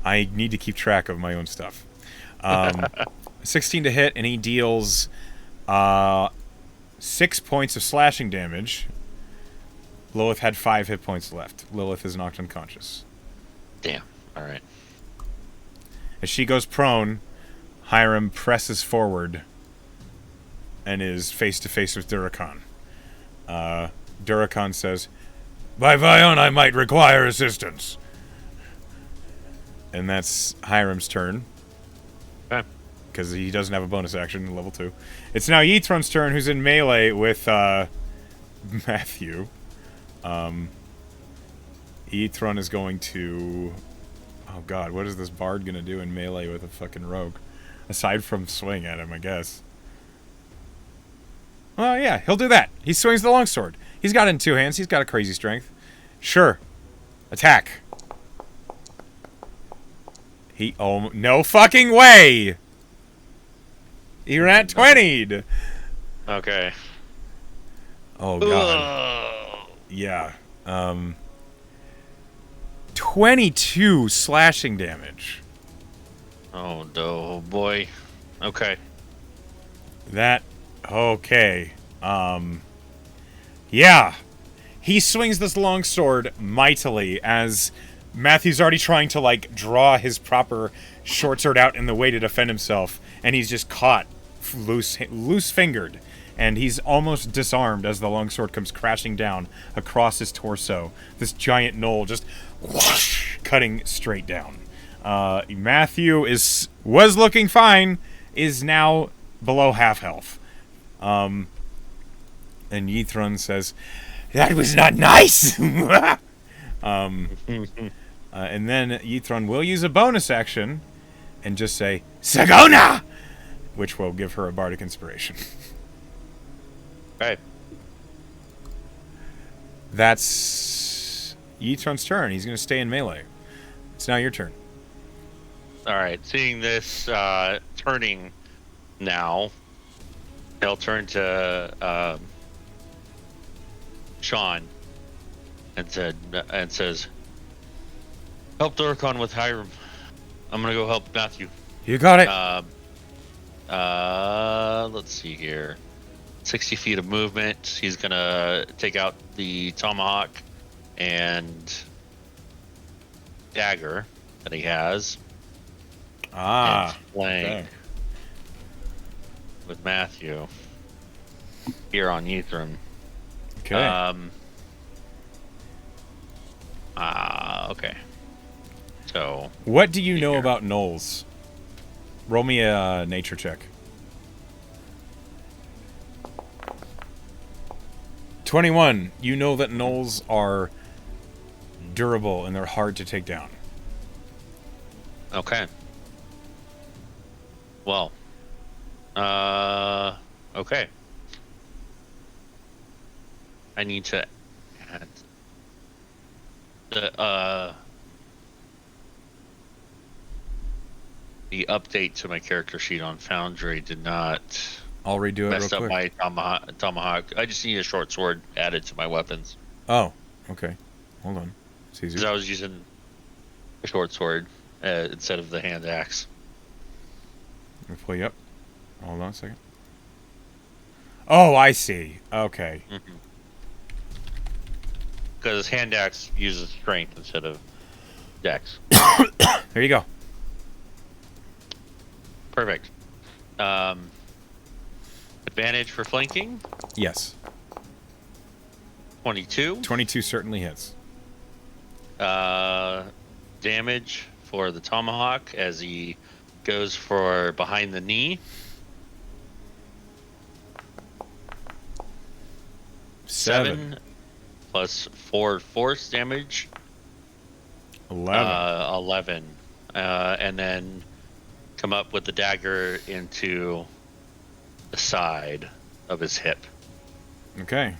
I need to keep track of my own stuff. 16 to hit, and he deals 6 points of slashing damage. Lilith had 5 hit points left. Lilith is knocked unconscious. Damn. All right. As she goes prone, Hiram presses forward and is face to face with Durakan. Durakan says, "By Vion, I might require assistance." And that's Hiram's turn. Okay. Because he doesn't have a bonus action in level 2. It's now Yithron's turn, who's in melee with Matthew. Yithron is going to... Oh god, what is this bard gonna do in melee with a fucking rogue? Aside from swing at him, I guess. Oh yeah, he'll do that. He swings the longsword. He's got it in 2 hands. He's got a crazy strength. Sure. Attack. Oh, no fucking way! He ran 20'd! Okay. Oh god. Yeah. 22 slashing damage. Oh, no, boy. Okay. Okay. Yeah. He swings this longsword mightily as Matthew's already trying to, like, draw his proper short sword out in the way to defend himself, and he's just caught loose-fingered, and he's almost disarmed as the longsword comes crashing down across his torso. This giant knoll just whoosh, cutting straight down. Matthew was looking fine, is now below half health. And Yithron says, "That was not nice!" And then Yithron will use a bonus action and just say, "Sagona!" which will give her a bardic inspiration. Right. That's Yithron's turn. He's going to stay in melee. It's now your turn. All right. Seeing this turning now, he'll turn to Sean and says, "Help Durkon with Hiram. I'm gonna go help Matthew." You got it. Let's see here. 60 feet of movement. He's gonna take out the tomahawk and dagger that he has. And flank okay. with Matthew here on Yithron. Okay. Okay. So, what do you know about gnolls? Roll me a nature check. 21. You know that gnolls are durable and they're hard to take down. okay. Well, okay. I need to add the update to my character sheet on Foundry did not I'll redo it mess real up quick. my tomahawk. I just need a short sword added to my weapons Oh, okay. Hold on. It's because easier. I was using a short sword instead of the hand axe. Let me pull you up. Hold on a second. Oh, I see. Okay. Because hand axe uses strength instead of dex. There you go. Perfect. Advantage for flanking, Yes. 22. 22 certainly hits. Damage for the tomahawk as he goes for behind the knee. 7 plus 4 force damage. 11. 11. And then come up with the dagger into the side of his hip. Okay.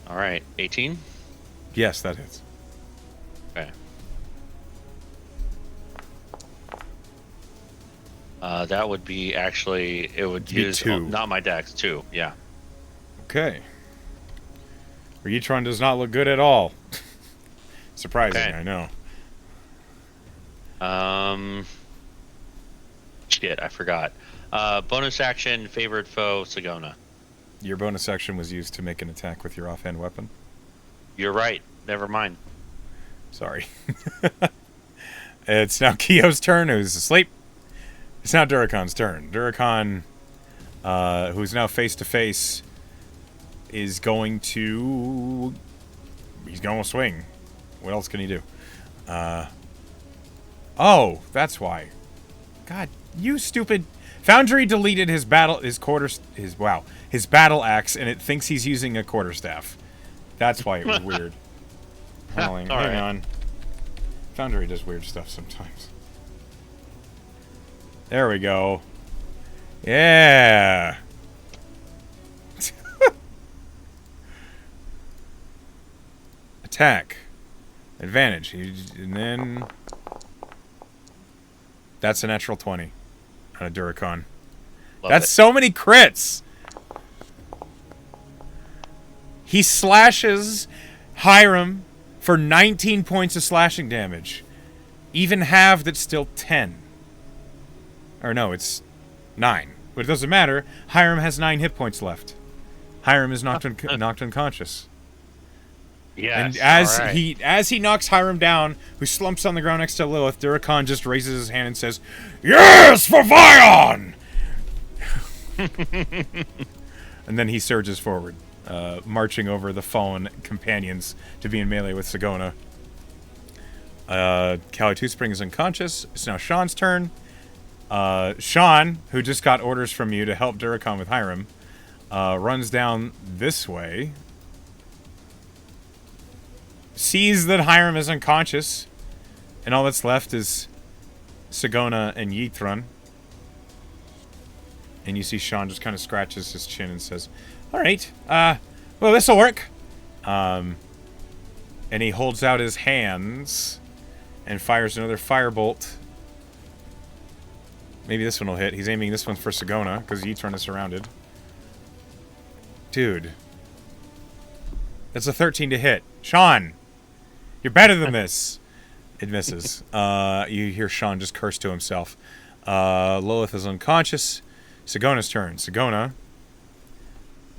All right, 18. Yes, that hits. Okay. That would be actually, it would Be use, 2. not my dex, 2, yeah. Okay. Ryutron does not look good at all. Surprising, Okay. I know. Shit, I forgot. Bonus action, favored foe, Sagona. Your bonus action was used to make an attack with your offhand weapon. You're right. Never mind. Sorry. It's now Kyo's turn, who's asleep. It's now Durakon's turn. Durakon, who's now face to face, is going to... He's going to swing. What else can he do? Oh, that's why. God, you stupid... Foundry deleted his battle axe, and it thinks he's using a quarterstaff. That's why it was weird. Hang on. Foundry does weird stuff sometimes. There we go. Yeah. Attack. Advantage. And then... That's a natural 20 on a Duracon. That's so many crits! He slashes Hiram for 19 points of slashing damage. Even halved, it's still 10. Or no, it's 9. But it doesn't matter. Hiram has 9 hit points left. Hiram is knocked unconscious. Yes. And All right. as he knocks Hiram down, who slumps on the ground next to Lilith, Duracon just raises his hand and says, "Yes, for Vion!" And then he surges forward, marching over the fallen companions to be in melee with Sagona. Callie Two Spring is unconscious. It's now Sean's turn. Sean, who just got orders from you to help Duracon with Hiram, runs down this way. Sees that Hiram is unconscious, and all that's left is Sagona and Yithron. And you see Sean just kind of scratches his chin and says, "All right, well, this'll work." And he holds out his hands and fires another firebolt. Maybe this one will hit. He's aiming this one for Sagona because Yithron is surrounded. Dude, that's a 13 to hit. Sean, you're better than this. It misses. You hear Sean just curse to himself. Lilith is unconscious. Sagona's turn. Sagona,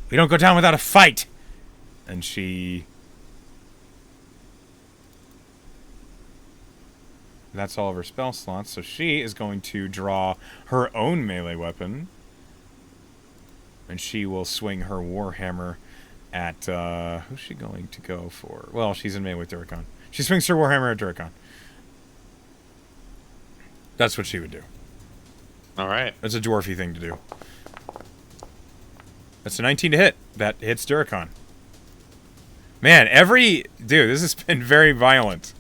we don't go down without a fight. And she... That's all of her spell slots. So she is going to draw her own melee weapon. And she will swing her Warhammer at... who's she going to go for? Well, she's in melee with Duracon. She swings her Warhammer at Duracon. That's what she would do. All right. That's a dwarfy thing to do. That's a 19 to hit. That hits Duracon. Man, dude, this has been very violent.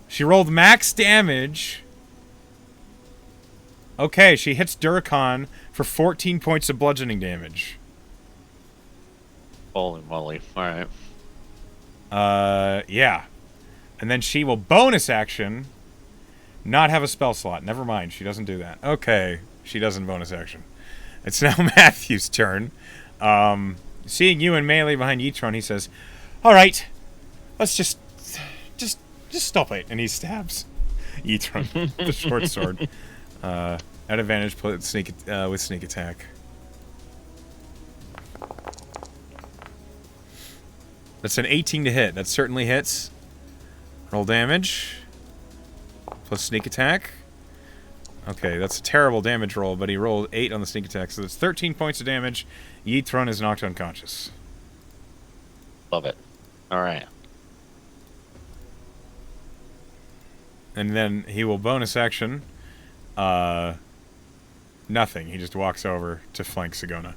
She rolled max damage. Okay, she hits Duracon for 14 points of bludgeoning damage. Holy moly. All right. Yeah. And then she will bonus action not have a spell slot. Never mind, she doesn't do that. Okay, she doesn't bonus action. It's now Matthew's turn. Seeing you in melee behind Yithron, he says, "All right, let's just stop it." And he stabs Yithron with the short sword. At advantage, with sneak attack. That's an 18 to hit. That certainly hits. Roll damage. Plus sneak attack. Okay, that's a terrible damage roll, but he rolled 8 on the sneak attack, so that's 13 points of damage. Yithron is knocked unconscious. Love it. All right. And then he will bonus action. Nothing. He just walks over to flank Sagona.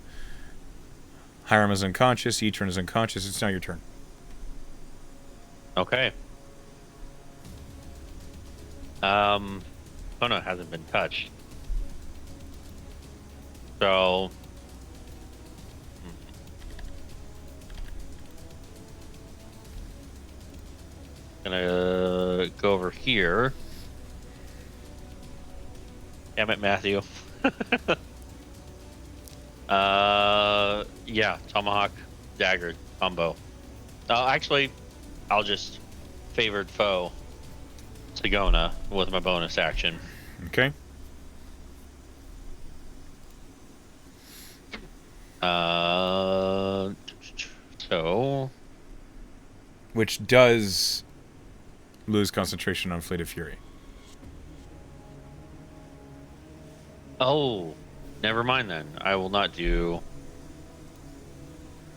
Hiram is unconscious. Yithron is unconscious. It's now your turn. Okay. Kona hasn't been touched. So... Gonna go over here. Damn it, Matthew. Yeah, tomahawk, dagger, combo. Actually, I'll just favored foe Sagona with my bonus action. Okay. So... Which does lose concentration on Fleet of Fury. Oh, never mind then. I will not do...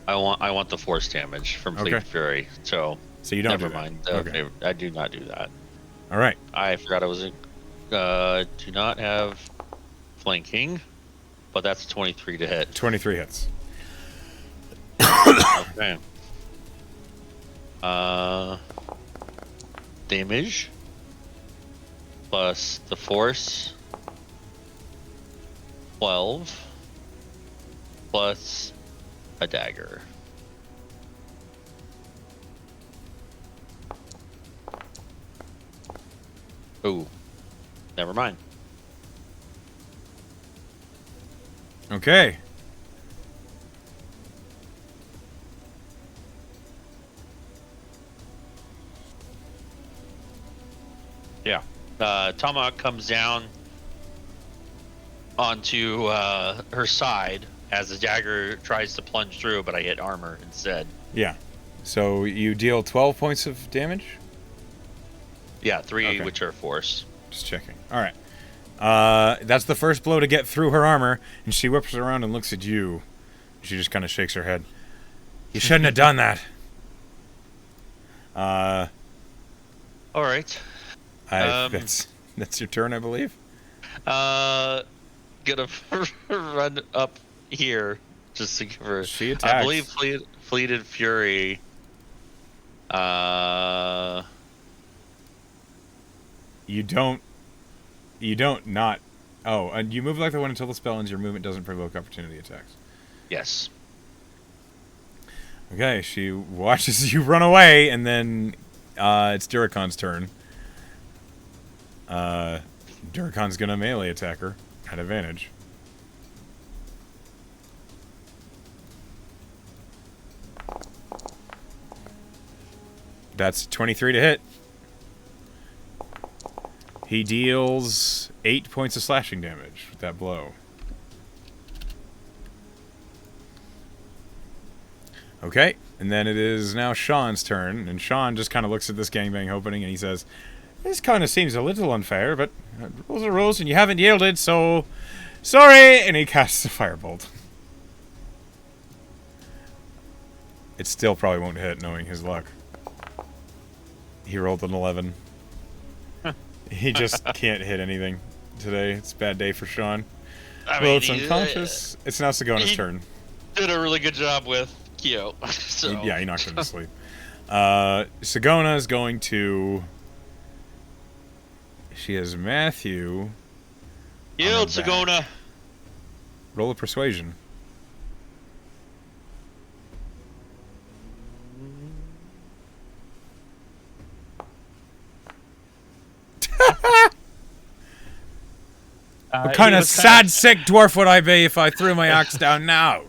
I want the force damage from Fleet of Fury, so you don't never do that. mind. Okay. I do not do that. All right. I forgot I was do not have flanking, but that's 23 to hit. 23 hits. Okay. Damage plus the force 12 plus a dagger. Ooh, never mind. Okay. Yeah. Tomahawk comes down onto her side as the dagger tries to plunge through, but I hit armor instead. Yeah. So you deal 12 points of damage? Yeah, 3 Okay. which are force. Just checking. All right. That's the first blow to get through her armor, and she whips around and looks at you. She just kind of shakes her head. You shouldn't have done that. All right. That's your turn, I believe. Gonna run up here just to give her. She attacks. I believe Fleeted Fury. You don't not. Oh, and you move like the one until the spell ends. Your movement doesn't provoke opportunity attacks. Yes. Okay, she watches you run away, and then it's Duracon's turn. Duracon's gonna melee attack her at advantage. That's 23 to hit. He deals 8 points of slashing damage with that blow. Okay, and then it is now Sean's turn, and Sean just kind of looks at this gangbang opening and he says, "This kind of seems a little unfair, but rules are rules and you haven't yielded, so sorry," and he casts a firebolt. It still probably won't hit, knowing his luck. He rolled an 11. He just can't hit anything today. It's a bad day for Sean. Well, it's unconscious. It's now Sigona's turn. Did a really good job with Kyo. So. Yeah, he knocked him to sleep. Sigona is going to... She has Matthew. Yield, Sigona. Roll a persuasion. What kind of sad, sick dwarf would I be if I threw my axe down now?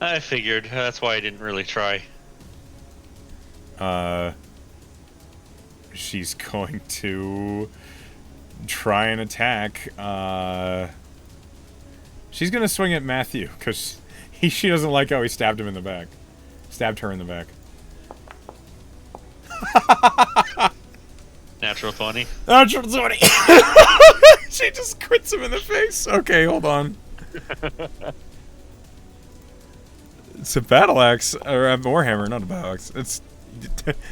I figured. That's why I didn't really try. She's going to try and attack. She's going to swing at Matthew, because she doesn't like how he stabbed him in the back. Stabbed her in the back. Natural 20. Natural 20. She just crits him in the face. Okay, hold on. It's a battle axe, or a warhammer, not a battle axe. It's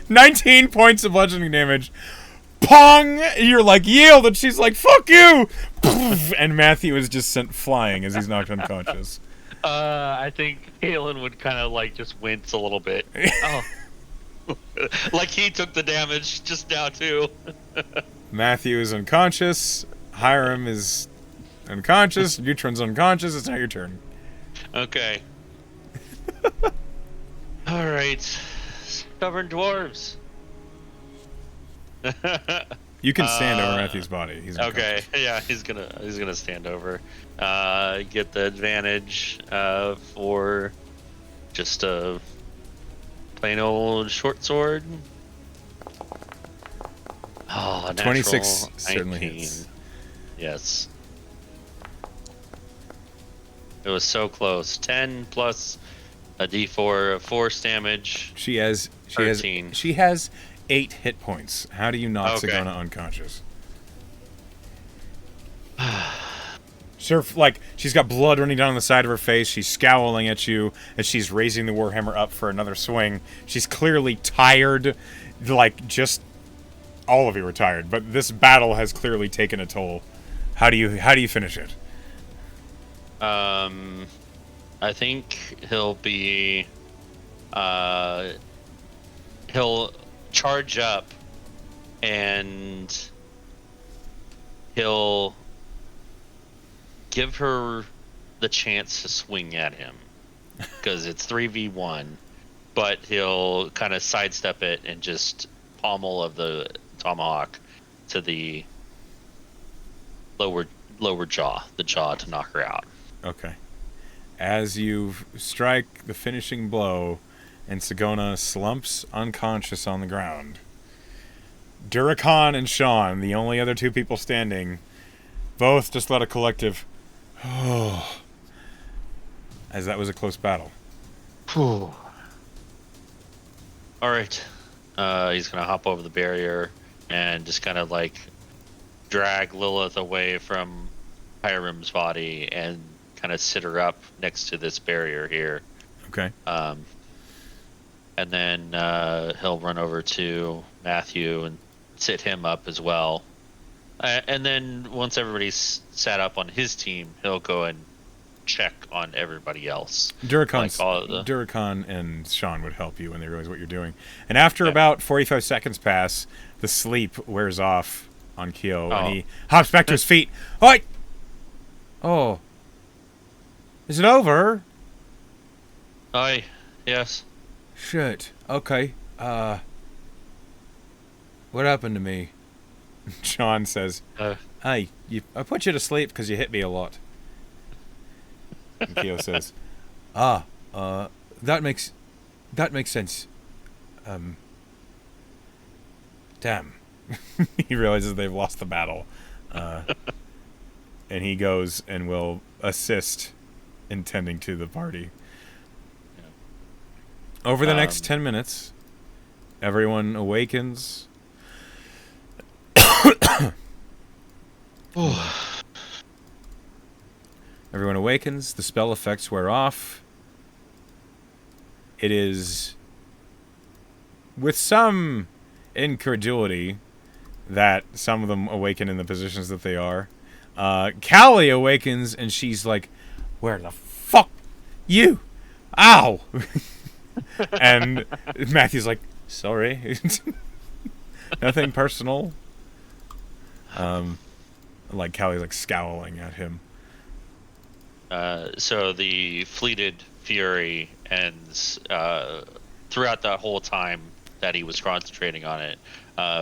19 points of bludgeoning damage. Pong! You're like, yield, and she's like, fuck you! And Matthew is just sent flying as he's knocked unconscious. I think Kaelan would kind of like just wince a little bit. Oh. Like he took the damage just now too. Matthew is unconscious. Hiram is unconscious. Neutron's unconscious. It's now your turn. Okay. All right. Stubborn dwarves. You can stand over Matthew's body. He's okay. Yeah, he's gonna stand over. Get the advantage for just a plain old short sword. Oh, a 26 19. certainly hits. Yes. It was so close. 10 plus a d4 of force damage. She has 8 hit points. How do you knock Sigona unconscious? She's got blood running down the side of her face. She's scowling at you as she's raising the warhammer up for another swing. She's clearly tired. Just all of you are tired, but this battle has clearly taken a toll. How do you finish it? I think he'll be he'll charge up and he'll give her the chance to swing at him because it's 3v1, but he'll kind of sidestep it and just pommel of the tomahawk to the lower jaw, the jaw, to knock her out. Okay. As you strike the finishing blow and Sigona slumps unconscious on the ground, Duracon and Sean, the only other two people standing, both just let a collective as that was a close battle. Whew. All right. He's gonna hop over the barrier and just kind of like drag Lilith away from Hiram's body and kind of sit her up next to this barrier here. Okay. And then he'll run over to Matthew and sit him up as well. And then once everybody's sat up on his team, he'll go and check on everybody else. Durakan and Sean would help you when they realize what you're doing. And after about 45 seconds pass, the sleep wears off on Keo, and he hops back to his feet. Oi! Oh. Is it over? Aye. Yes. Shit. Okay. What happened to me? Sean says, "Hey, I put you to sleep because you hit me a lot." And Keo says, that makes sense. Damn." He realizes they've lost the battle, and he goes and will assist in tending to the party. Over the next 10 minutes, everyone awakens. Everyone awakens. The spell effects wear off. It is with some incredulity that some of them awaken in the positions that they are. Callie awakens and she's like, "Where the fuck you? Ow!" And Matthew's like, "Sorry." Nothing personal. Like Callie's like scowling at him. So the fleeted fury ends throughout that whole time that he was concentrating on it.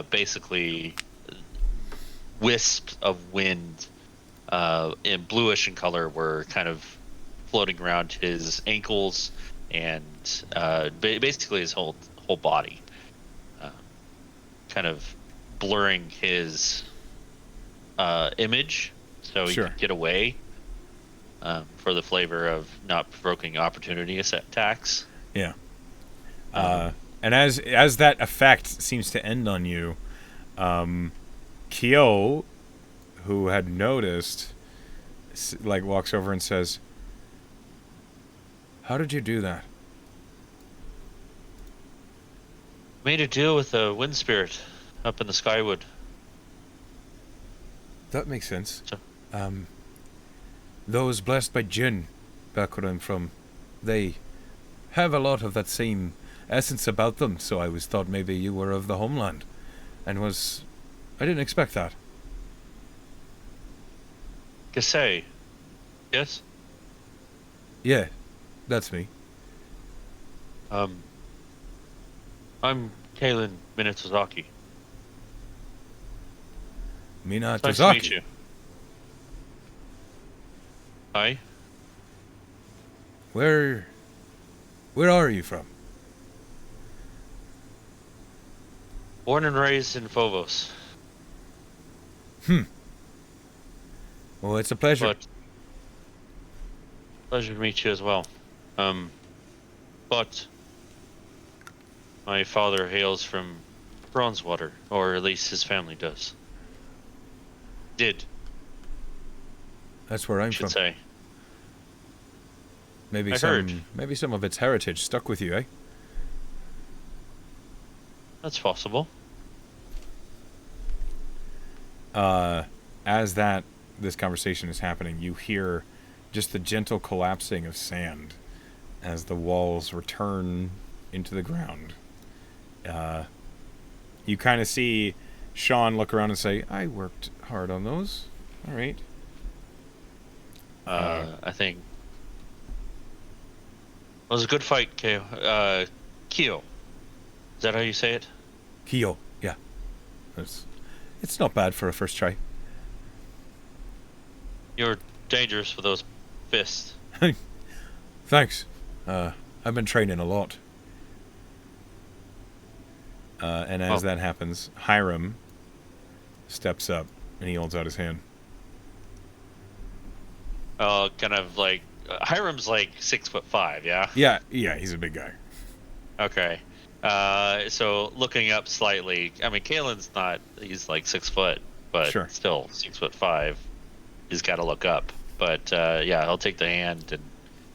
Basically, wisps of wind in bluish in color were kind of floating around his ankles and basically his whole body, kind of blurring his image so he could get away. For the flavor of not provoking opportunity attacks. Yeah. And as that effect seems to end on you, Kyo, who had noticed, like walks over and says, "How did you do that?" Made a deal with the wind spirit up in the skywood. That makes sense. So, those blessed by Jinn, back where I'm from, they have a lot of that same essence about them, so I was thought maybe you were of the homeland. I didn't expect that. Kasei. Yes? Yeah, that's me. I'm Kaelan Minatozaki. Mina Nice to Tozaki. meet you. Hi. Where are you from? Born and raised in Phobos. Well, it's a pleasure. But pleasure to meet you as well. But my father hails from Bronzewater, or at least his family does. Did, That's where I'm I should from. say. Maybe I heard. maybe some of its heritage stuck with you, eh? That's possible. As this conversation is happening, you hear just the gentle collapsing of sand as the walls return into the ground. You kind of see Sean look around and say, "I worked hard on those. All right." I think it was a good fight, Keo. Keo. Is that how you say it? Kyo, yeah. It's not bad for a first try. You're dangerous with those fists. Thanks. I've been training a lot. And as that happens, Hiram steps up and he holds out his hand. I'll kind of like Hiram's like 6'5", yeah. Yeah, he's a big guy. Okay. So looking up slightly, I mean, Kaelan's not. He's like 6 foot, but Sure. still 6'5". He's got to look up. But yeah, he'll take the hand and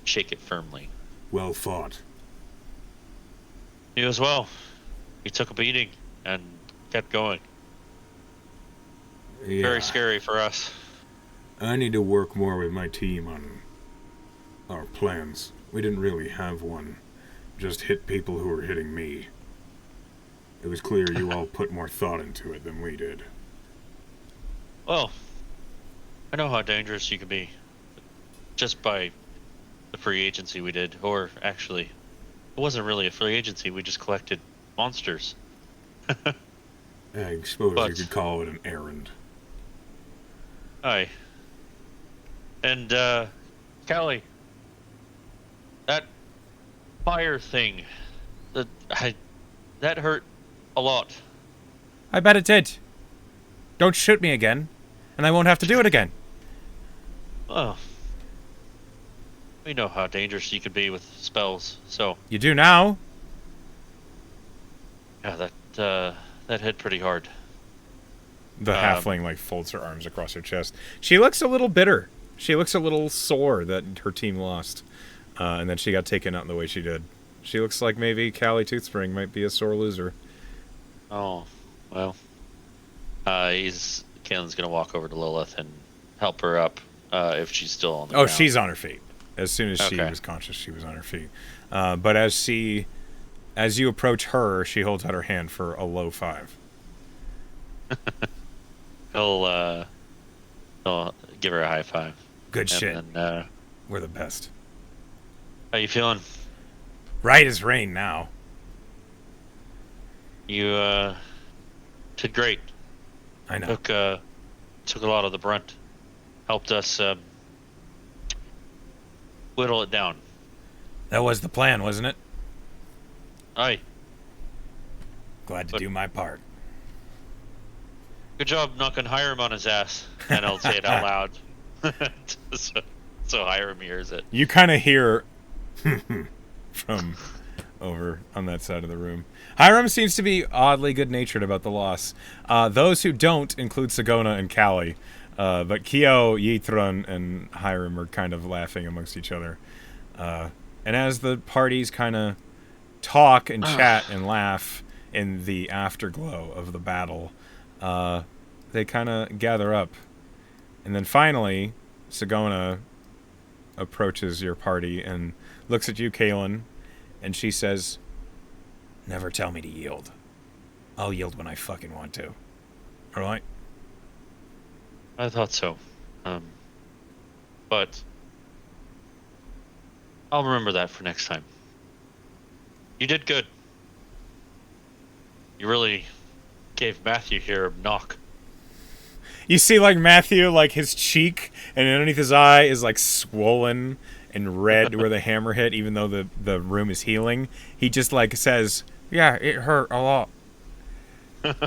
shake it firmly. Well fought. You as well. He took a beating and kept going. Yeah. Very scary for us. I need to work more with my team on our plans. We didn't really have one. Just hit people who were hitting me. It was clear you all put more thought into it than we did. Well, I know how dangerous you can be. Just by the free agency we did. Or actually, it wasn't really a free agency. We just collected monsters. I suppose But- you could call it an errand. Aye. And, Callie, that fire thing, that hurt a lot. I bet it did. Don't shoot me again, and I won't have to do it again. Oh. We know how dangerous you could be with spells, so, You do now. yeah, that hit pretty hard. The halfling like folds her arms across her chest. She looks a little bitter. She looks a little sore that her team lost, and then she got taken out in the way she did. She looks like maybe Callie Toothspring might be a sore loser. Oh, well. Kaelan's gonna walk over to Lilith and help her up, if she's still on the ground. She's on her feet. As soon as she Okay. was conscious, she was on her feet. But as you approach her, she holds out her hand for a low 5. He'll give her a high five. Good shit. And then, We're the best. how you feeling? Right as rain now. You, did great. I know. Took a lot of the brunt. Helped us, whittle it down. That was the plan, wasn't it? Aye. Glad to But- do my part. Good job knocking Hiram on his ass. And I'll say it out loud. so Hiram hears it. You kind of hear from over on that side of the room. Hiram seems to be oddly good-natured about the loss. Those who don't include Sagona and Callie. But Keo, Yithrun, and Hiram are kind of laughing amongst each other. And as the parties kind of talk and chat and laugh in the afterglow of the battle, they kind of gather up. And then finally, Sagona approaches your party and looks at you, Kaelan, and she says, "Never tell me to yield. I'll yield when I fucking want to. All right?" I thought so. But I'll remember that for next time. You did good. You really gave Matthew here a knock. You see, like, Matthew, like, his cheek and underneath his eye is, like, swollen and red where the hammer hit, even though the room is healing. He just, like, says, "Yeah, it hurt a lot.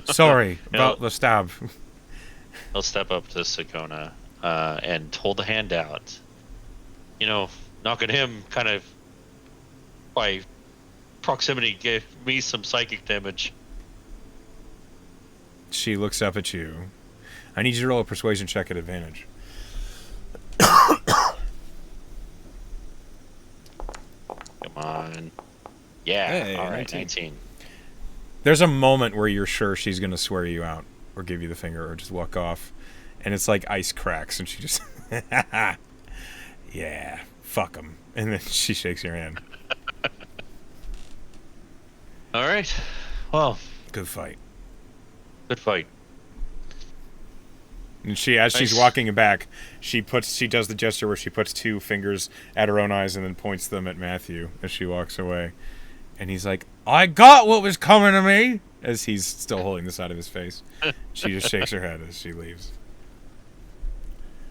Sorry about the stab." He'll step up to Sakona and hold the hand out. You know, knocking him kind of by proximity gave me some psychic damage. She looks up at you. I need you to roll a persuasion check at advantage. Come on. Yeah, Hey, all right, 19. 19. There's a moment where you're sure she's going to swear you out or give you the finger or just walk off. And it's like ice cracks and she just, yeah, fuck him. And then she shakes your hand. All right. Well, Good fight. good fight. And she, as she's Nice. walking back, she does the gesture where she puts 2 fingers at her own eyes and then points them at Matthew as she walks away. And he's like, "I got what was coming to me," as he's still holding the side of his face. She just shakes her head as she leaves.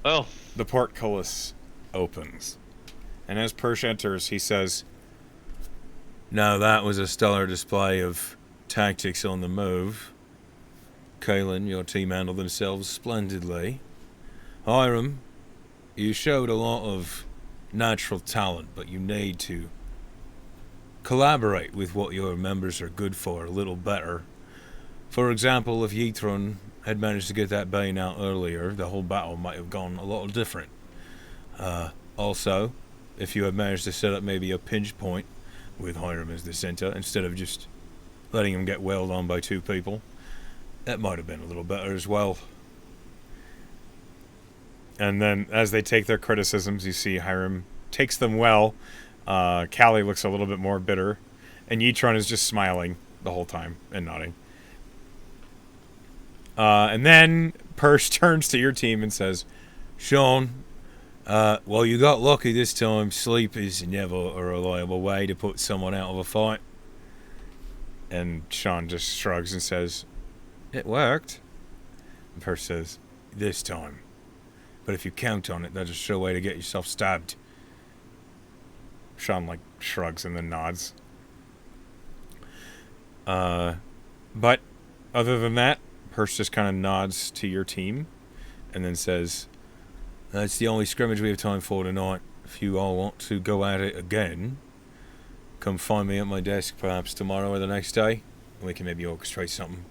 Well, The portcullis opens. And as Persh enters, he says, "Now that was a stellar display of tactics on the move. Kaelan, your team handled themselves splendidly. Hiram, you showed a lot of natural talent, but you need to collaborate with what your members are good for a little better. For example, if Yithron had managed to get that bane out earlier, the whole battle might have gone a little different. Also, if you had managed to set up maybe a pinch point with Hiram as the center, instead of just letting him get wailed on by 2 people, that might have been a little better as well. And then, as they take their criticisms, you see Hiram takes them well. Callie looks a little bit more bitter, and Yitron is just smiling the whole time and nodding. And then Persh turns to your team and says, Sean, well, you got lucky this time. Sleep is never a reliable way to put someone out of a fight. And Sean just shrugs and says, it worked. And Persh says, this time. But if you count on it, that's a sure way to get yourself stabbed. Sean, shrugs and then nods. But other than that, Persh just kind of nods to your team and then says, that's the only scrimmage we have time for tonight. If you all want to go at it again, come find me at my desk perhaps tomorrow or the next day. We can maybe orchestrate something.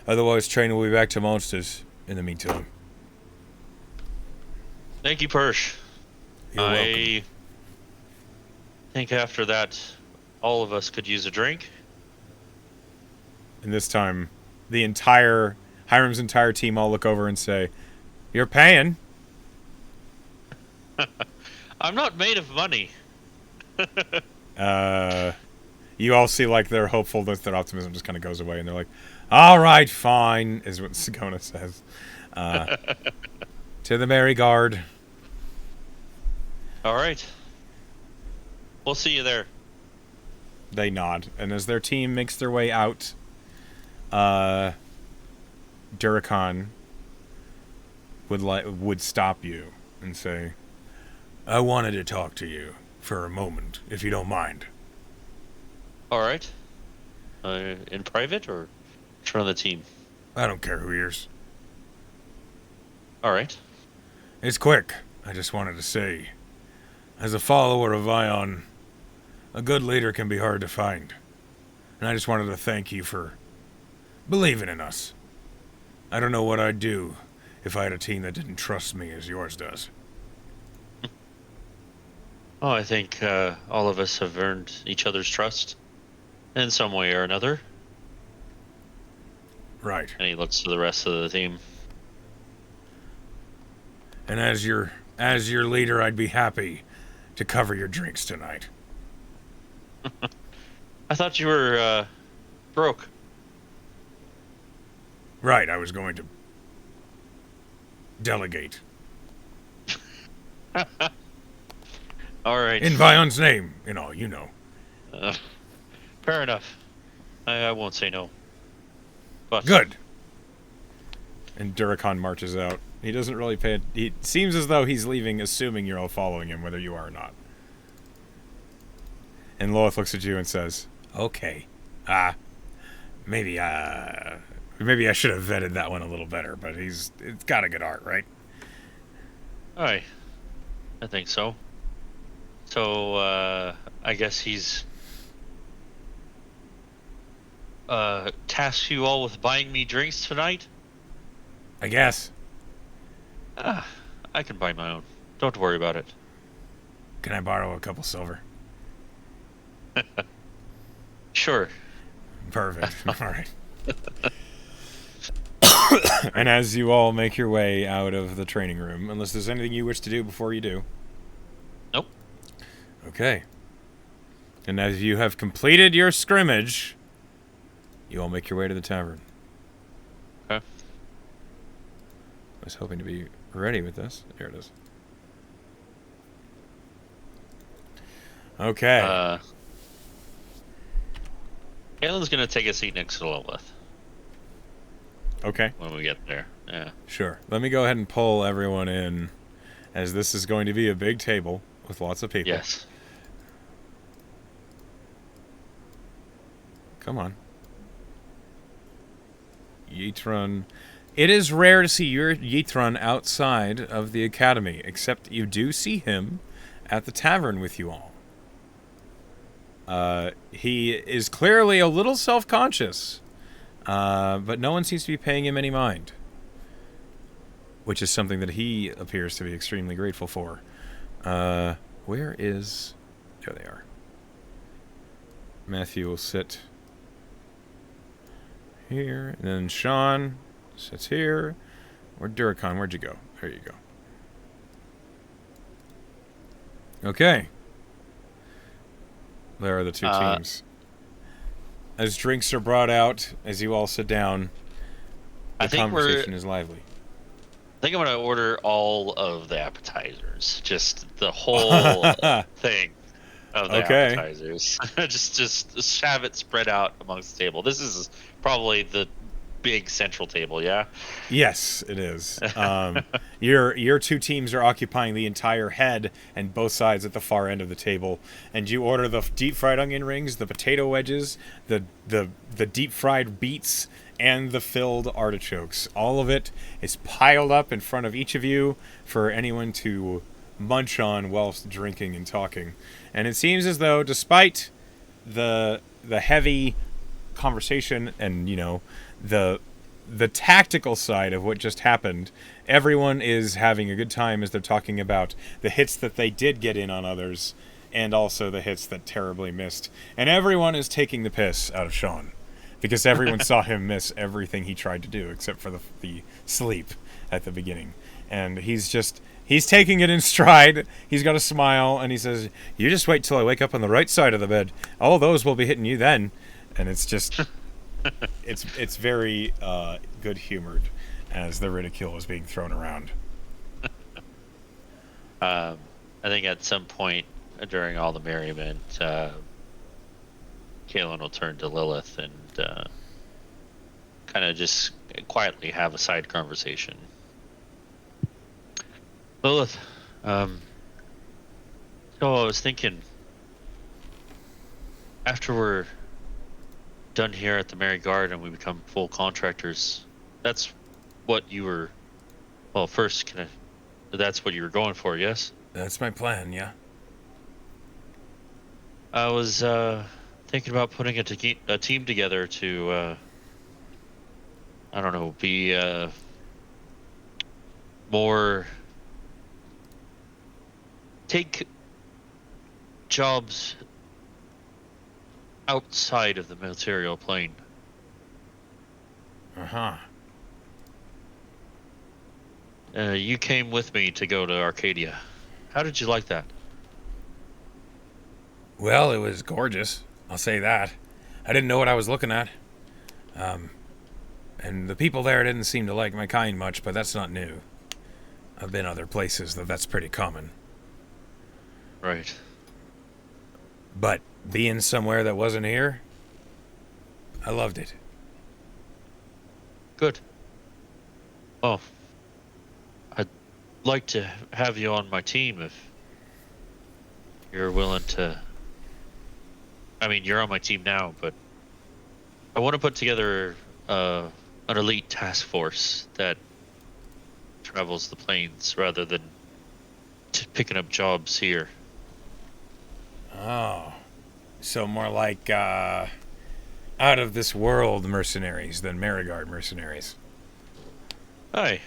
Otherwise, training will be back to monsters in the meantime. Thank you, Persh. You're welcome. I think after that, all of us could use a drink. And this time, Hiram's entire team all look over and say, you're paying. I'm not made of money. You all see their hopefulness, their optimism just kind of goes away, and they're like, all right, fine, is what Sagona says. To the merry guard. All right. We'll see you there. They nod, and as their team makes their way out, Duracon would stop you and say, I wanted to talk to you for a moment, if you don't mind. All right. In private or in front of the team? I don't care who hears. All right. It's quick. I just wanted to say, as a follower of Ion, a good leader can be hard to find. And I just wanted to thank you for believing in us. I don't know what I'd do if I had a team that didn't trust me as yours does. Oh, I think all of us have earned each other's trust in some way or another. Right. And he looks to the rest of the team. And as your leader, I'd be happy to cover your drinks tonight. I thought you were broke. Right, I was going to delegate. All right. In Vion's name, you know. Fair enough. I won't say no. But Good. And Duracon marches out. He doesn't really pay it. He seems as though he's leaving, assuming you're all following him, whether you are or not. And Loeth looks at you and says, okay. Maybe I should have vetted that one a little better, but it's got a good art, right? I think so. So, I guess he's tasked you all with buying me drinks tonight? I guess. I can buy my own. Don't worry about it. Can I borrow a couple silver? Sure. Perfect. All right. And as you all make your way out of the training room, unless there's anything you wish to do before you do. Nope. Okay. And as you have completed your scrimmage, you all make your way to the tavern. Okay. I was hoping to be ready with this. Here it is. Okay. Kaelan's gonna take a seat next to Lilith Okay. when we get there. Yeah. Sure. Let me go ahead and pull everyone in, as this is going to be a big table with lots of people. Yes. Come on. Yithron. It is rare to see your Yithron outside of the academy, except you do see him at the tavern with you all. He is clearly a little self-conscious, but no one seems to be paying him any mind, which is something that he appears to be extremely grateful for. Where is... There they are. Matthew will sit here, and then Sean sits here. Or Duracon, where'd you go? There you go. Okay. There are the two teams. As drinks are brought out, as you all sit down, the conversation is lively. I think I'm going to order all of the appetizers. Just the whole thing of the appetizers. just have it spread out amongst the table. This is probably the big central table, yeah? Yes, it is. Your two teams are occupying the entire head and both sides at the far end of the table, and you order the deep fried onion rings, the potato wedges, the deep fried beets, and the filled artichokes. All of it is piled up in front of each of you for anyone to munch on whilst drinking and talking. And it seems as though, despite the heavy conversation and, you know, the tactical side of what just happened, everyone is having a good time as they're talking about the hits that they did get in on others and also the hits that terribly missed. And everyone is taking the piss out of Sean because everyone saw him miss everything he tried to do except for the sleep at the beginning. And he's taking it in stride. He's got a smile and he says, "You just wait till I wake up on the right side of the bed. All those will be hitting you then." And it's just... It's very good-humored as the ridicule is being thrown around. I think at some point during all the merriment, Kaelan will turn to Lilith and kind of just quietly have a side conversation. Lilith, so I was thinking, after we're done here at the Merry Guard and we become full contractors, that's what you were... Well, first, that's what you were going for, yes? That's my plan, yeah. I was thinking about putting a team together to, I don't know, be more... Take jobs outside of the material plane. Uh-huh. You came with me to go to Arcadia. How did you like that? Well, it was gorgeous. I'll say that. I didn't know what I was looking at. And the people there didn't seem to like my kind much, but that's not new. I've been other places that's pretty common. Right. But being somewhere that wasn't here, I loved it. Good. Well, I'd like to have you on my team if you're willing to. I mean, you're on my team now, but I want to put together an elite task force that travels the plains rather than picking up jobs here. Oh. So more like out of this world mercenaries than Merigard mercenaries. Aye.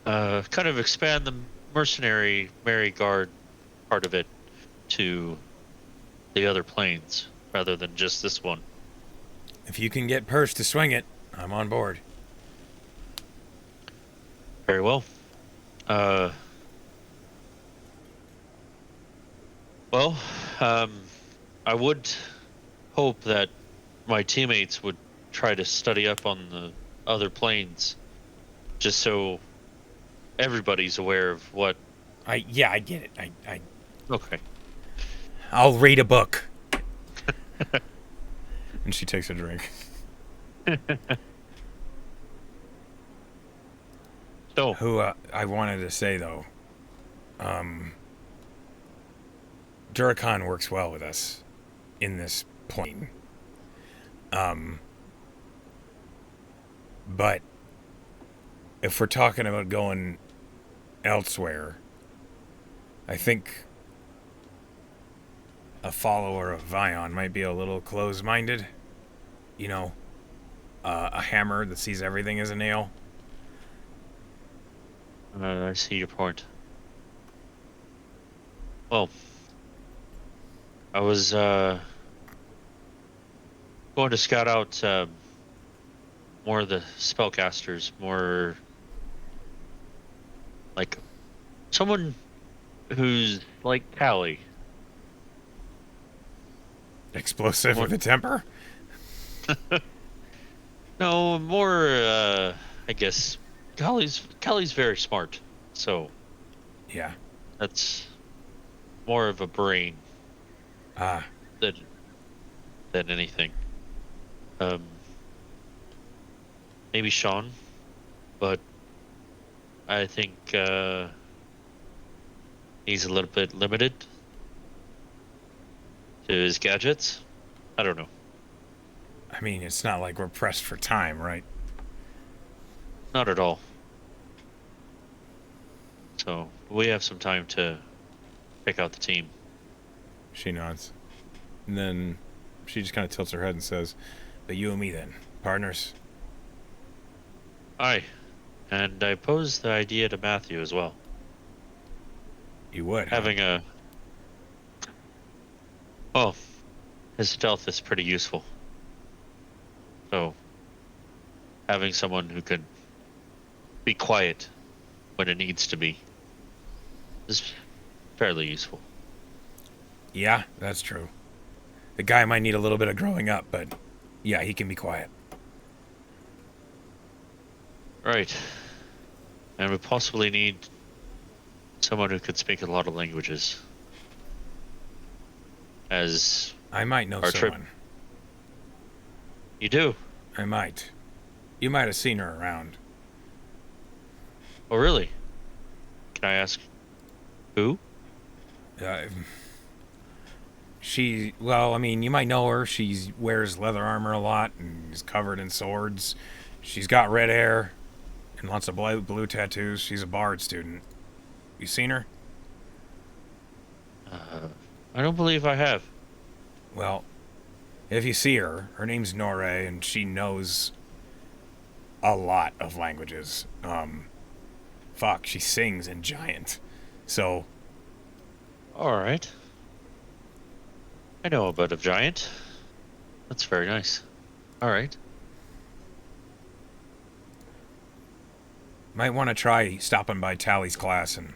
Kind of expand the mercenary Merigard part of it to the other planes rather than just this one. If you can get Purse to swing it, I'm on board. Very well. I would hope that my teammates would try to study up on the other planes, just so everybody's aware of what... I get it. Okay. I'll read a book. And she takes a drink. So, Who I wanted to say, though, Duracon works well with us in this plane. But if we're talking about going elsewhere, I think a follower of Vion might be a little close-minded. You know, a hammer that sees everything as a nail. I see your point. Well, I was going to scout out more of the spellcasters, more like someone who's like Callie. Explosive with a temper? No, more I guess Callie's very smart, so Yeah. that's more of a brain Ah, than anything. Um, maybe Sean, but I think he's a little bit limited to his gadgets. I don't know. I mean, it's not like we're pressed for time, right? Not at all. So we have some time to pick out the team. She nods. And then she just kind of tilts her head and says, but you and me then, partners? Aye. And I posed the idea to Matthew as well. You would, huh? Having a... Well, his stealth is pretty useful. So, having someone who can be quiet when it needs to be is fairly useful. Yeah, that's true. The guy might need a little bit of growing up, but yeah, he can be quiet. Right. And we possibly need someone who could speak a lot of languages. As I might know our trip- someone. you do. I might. You might have seen her around. Oh, really? Can I ask who? Well, I mean, you might know her. She wears leather armor a lot and is covered in swords. She's got red hair and lots of blue tattoos. She's a bard student. You seen her? I don't believe I have. Well, if you see her, her name's Nore, and she knows a lot of languages. She sings in Giant. So, Alright. I know a bit of Giant. That's very nice. Alright. might want to try stopping by Tally's class and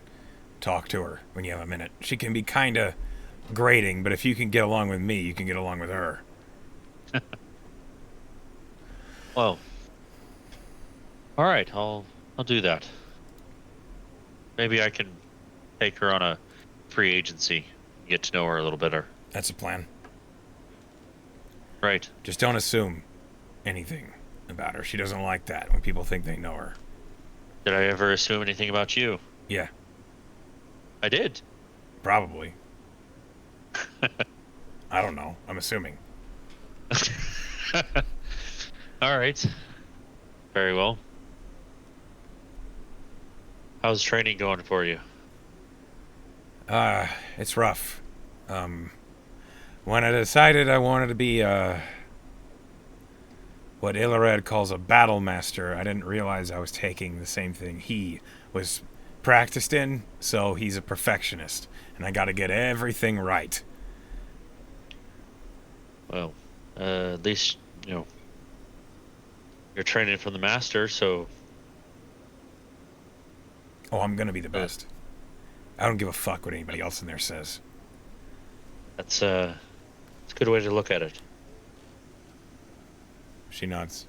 talk to her when you have a minute. She can be kind of grating, but if you can get along with me, you can get along with her. Well, all right, I'll do that. Maybe I can take her on a free agency, get to know her a little better. That's a plan. Right. Just don't assume anything about her. She doesn't like that when people think they know her. Did I ever assume anything about you? Yeah, I did. probably. I don't know. I'm assuming. All right. Very well. How's training going for you? It's rough. When I decided I wanted to be, what Ilared calls a battle master, I didn't realize I was taking the same thing he was practiced in, so he's a perfectionist, and I gotta get everything right. Well, at least, you're training from the master, so... Oh, I'm gonna be the best. I don't give a fuck what anybody else in there says. That's a good way to look at it. She nods.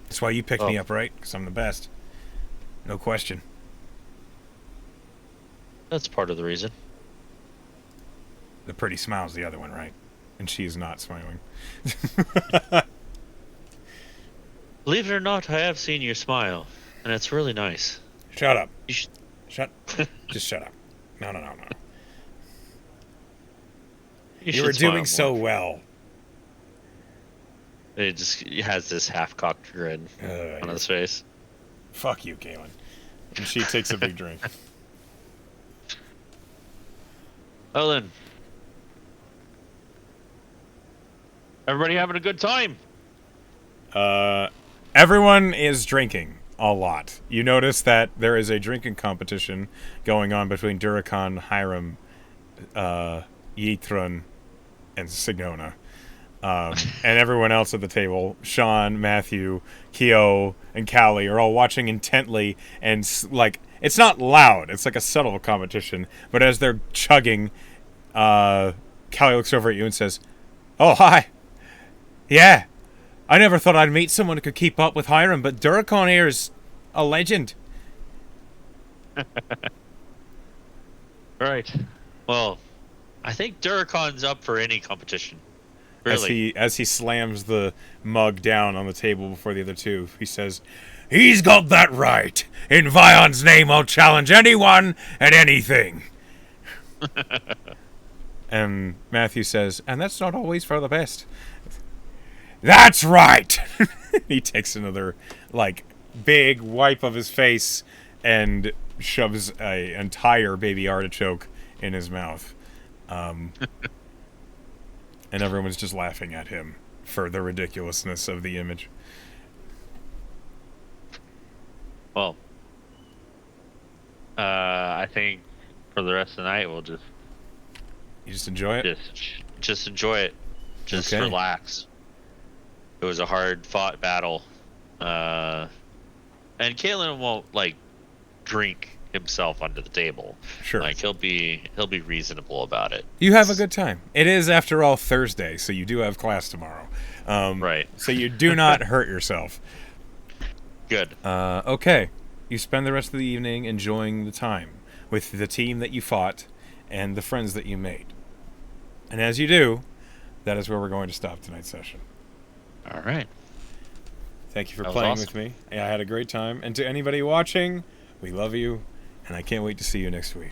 That's why you picked me up, right? Because I'm the best. No question. That's part of the reason. The pretty smile's the other one, right? And she is not smiling. Believe it or not, I have seen your smile, and it's really nice. Shut up. You should... Just shut up. No. You You were should smile doing so more. well. It has this half-cocked grin on his face. Fuck you, Kaelan. And she takes a big drink. Well then, everybody having a good time? Everyone is drinking a lot. You notice that there is a drinking competition going on between Duracon, Hiram, Yithrun, and Signona. And everyone else at the table, Sean, Matthew, Keo, and Callie, are all watching intently. And, like, it's not loud. It's like a subtle competition. But as they're chugging, Callie looks over at you and says, "Oh, hi. Yeah. I never thought I'd meet someone who could keep up with Hiram, but Duracon here is a legend." Right. Well, I think Duracon's up for any competition. Really. As he slams the mug down on the table before the other two, he says, "He's got that right. In Vion's name, I'll challenge anyone and anything." And Matthew says, "And that's not always for the best." "That's right." He takes another, like, big wipe of his face and shoves an entire baby artichoke in his mouth. And everyone's just laughing at him for the ridiculousness of the image. Well, I think for the rest of the night we'll just You just enjoy it? just enjoy it. Just Okay. relax. It was a hard fought battle. And Kaelan won't like drink himself under the table. Sure. Like he'll be reasonable about it. You have a good time. It is, after all, Thursday, so you do have class tomorrow. Right. So you do not hurt yourself. Good. Okay. You spend the rest of the evening enjoying the time with the team that you fought and the friends that you made. And as you do, that is where we're going to stop tonight's session. All right. Thank you for That was playing awesome. with me. I had a great time. And to anybody watching, we love you, and I can't wait to see you next week.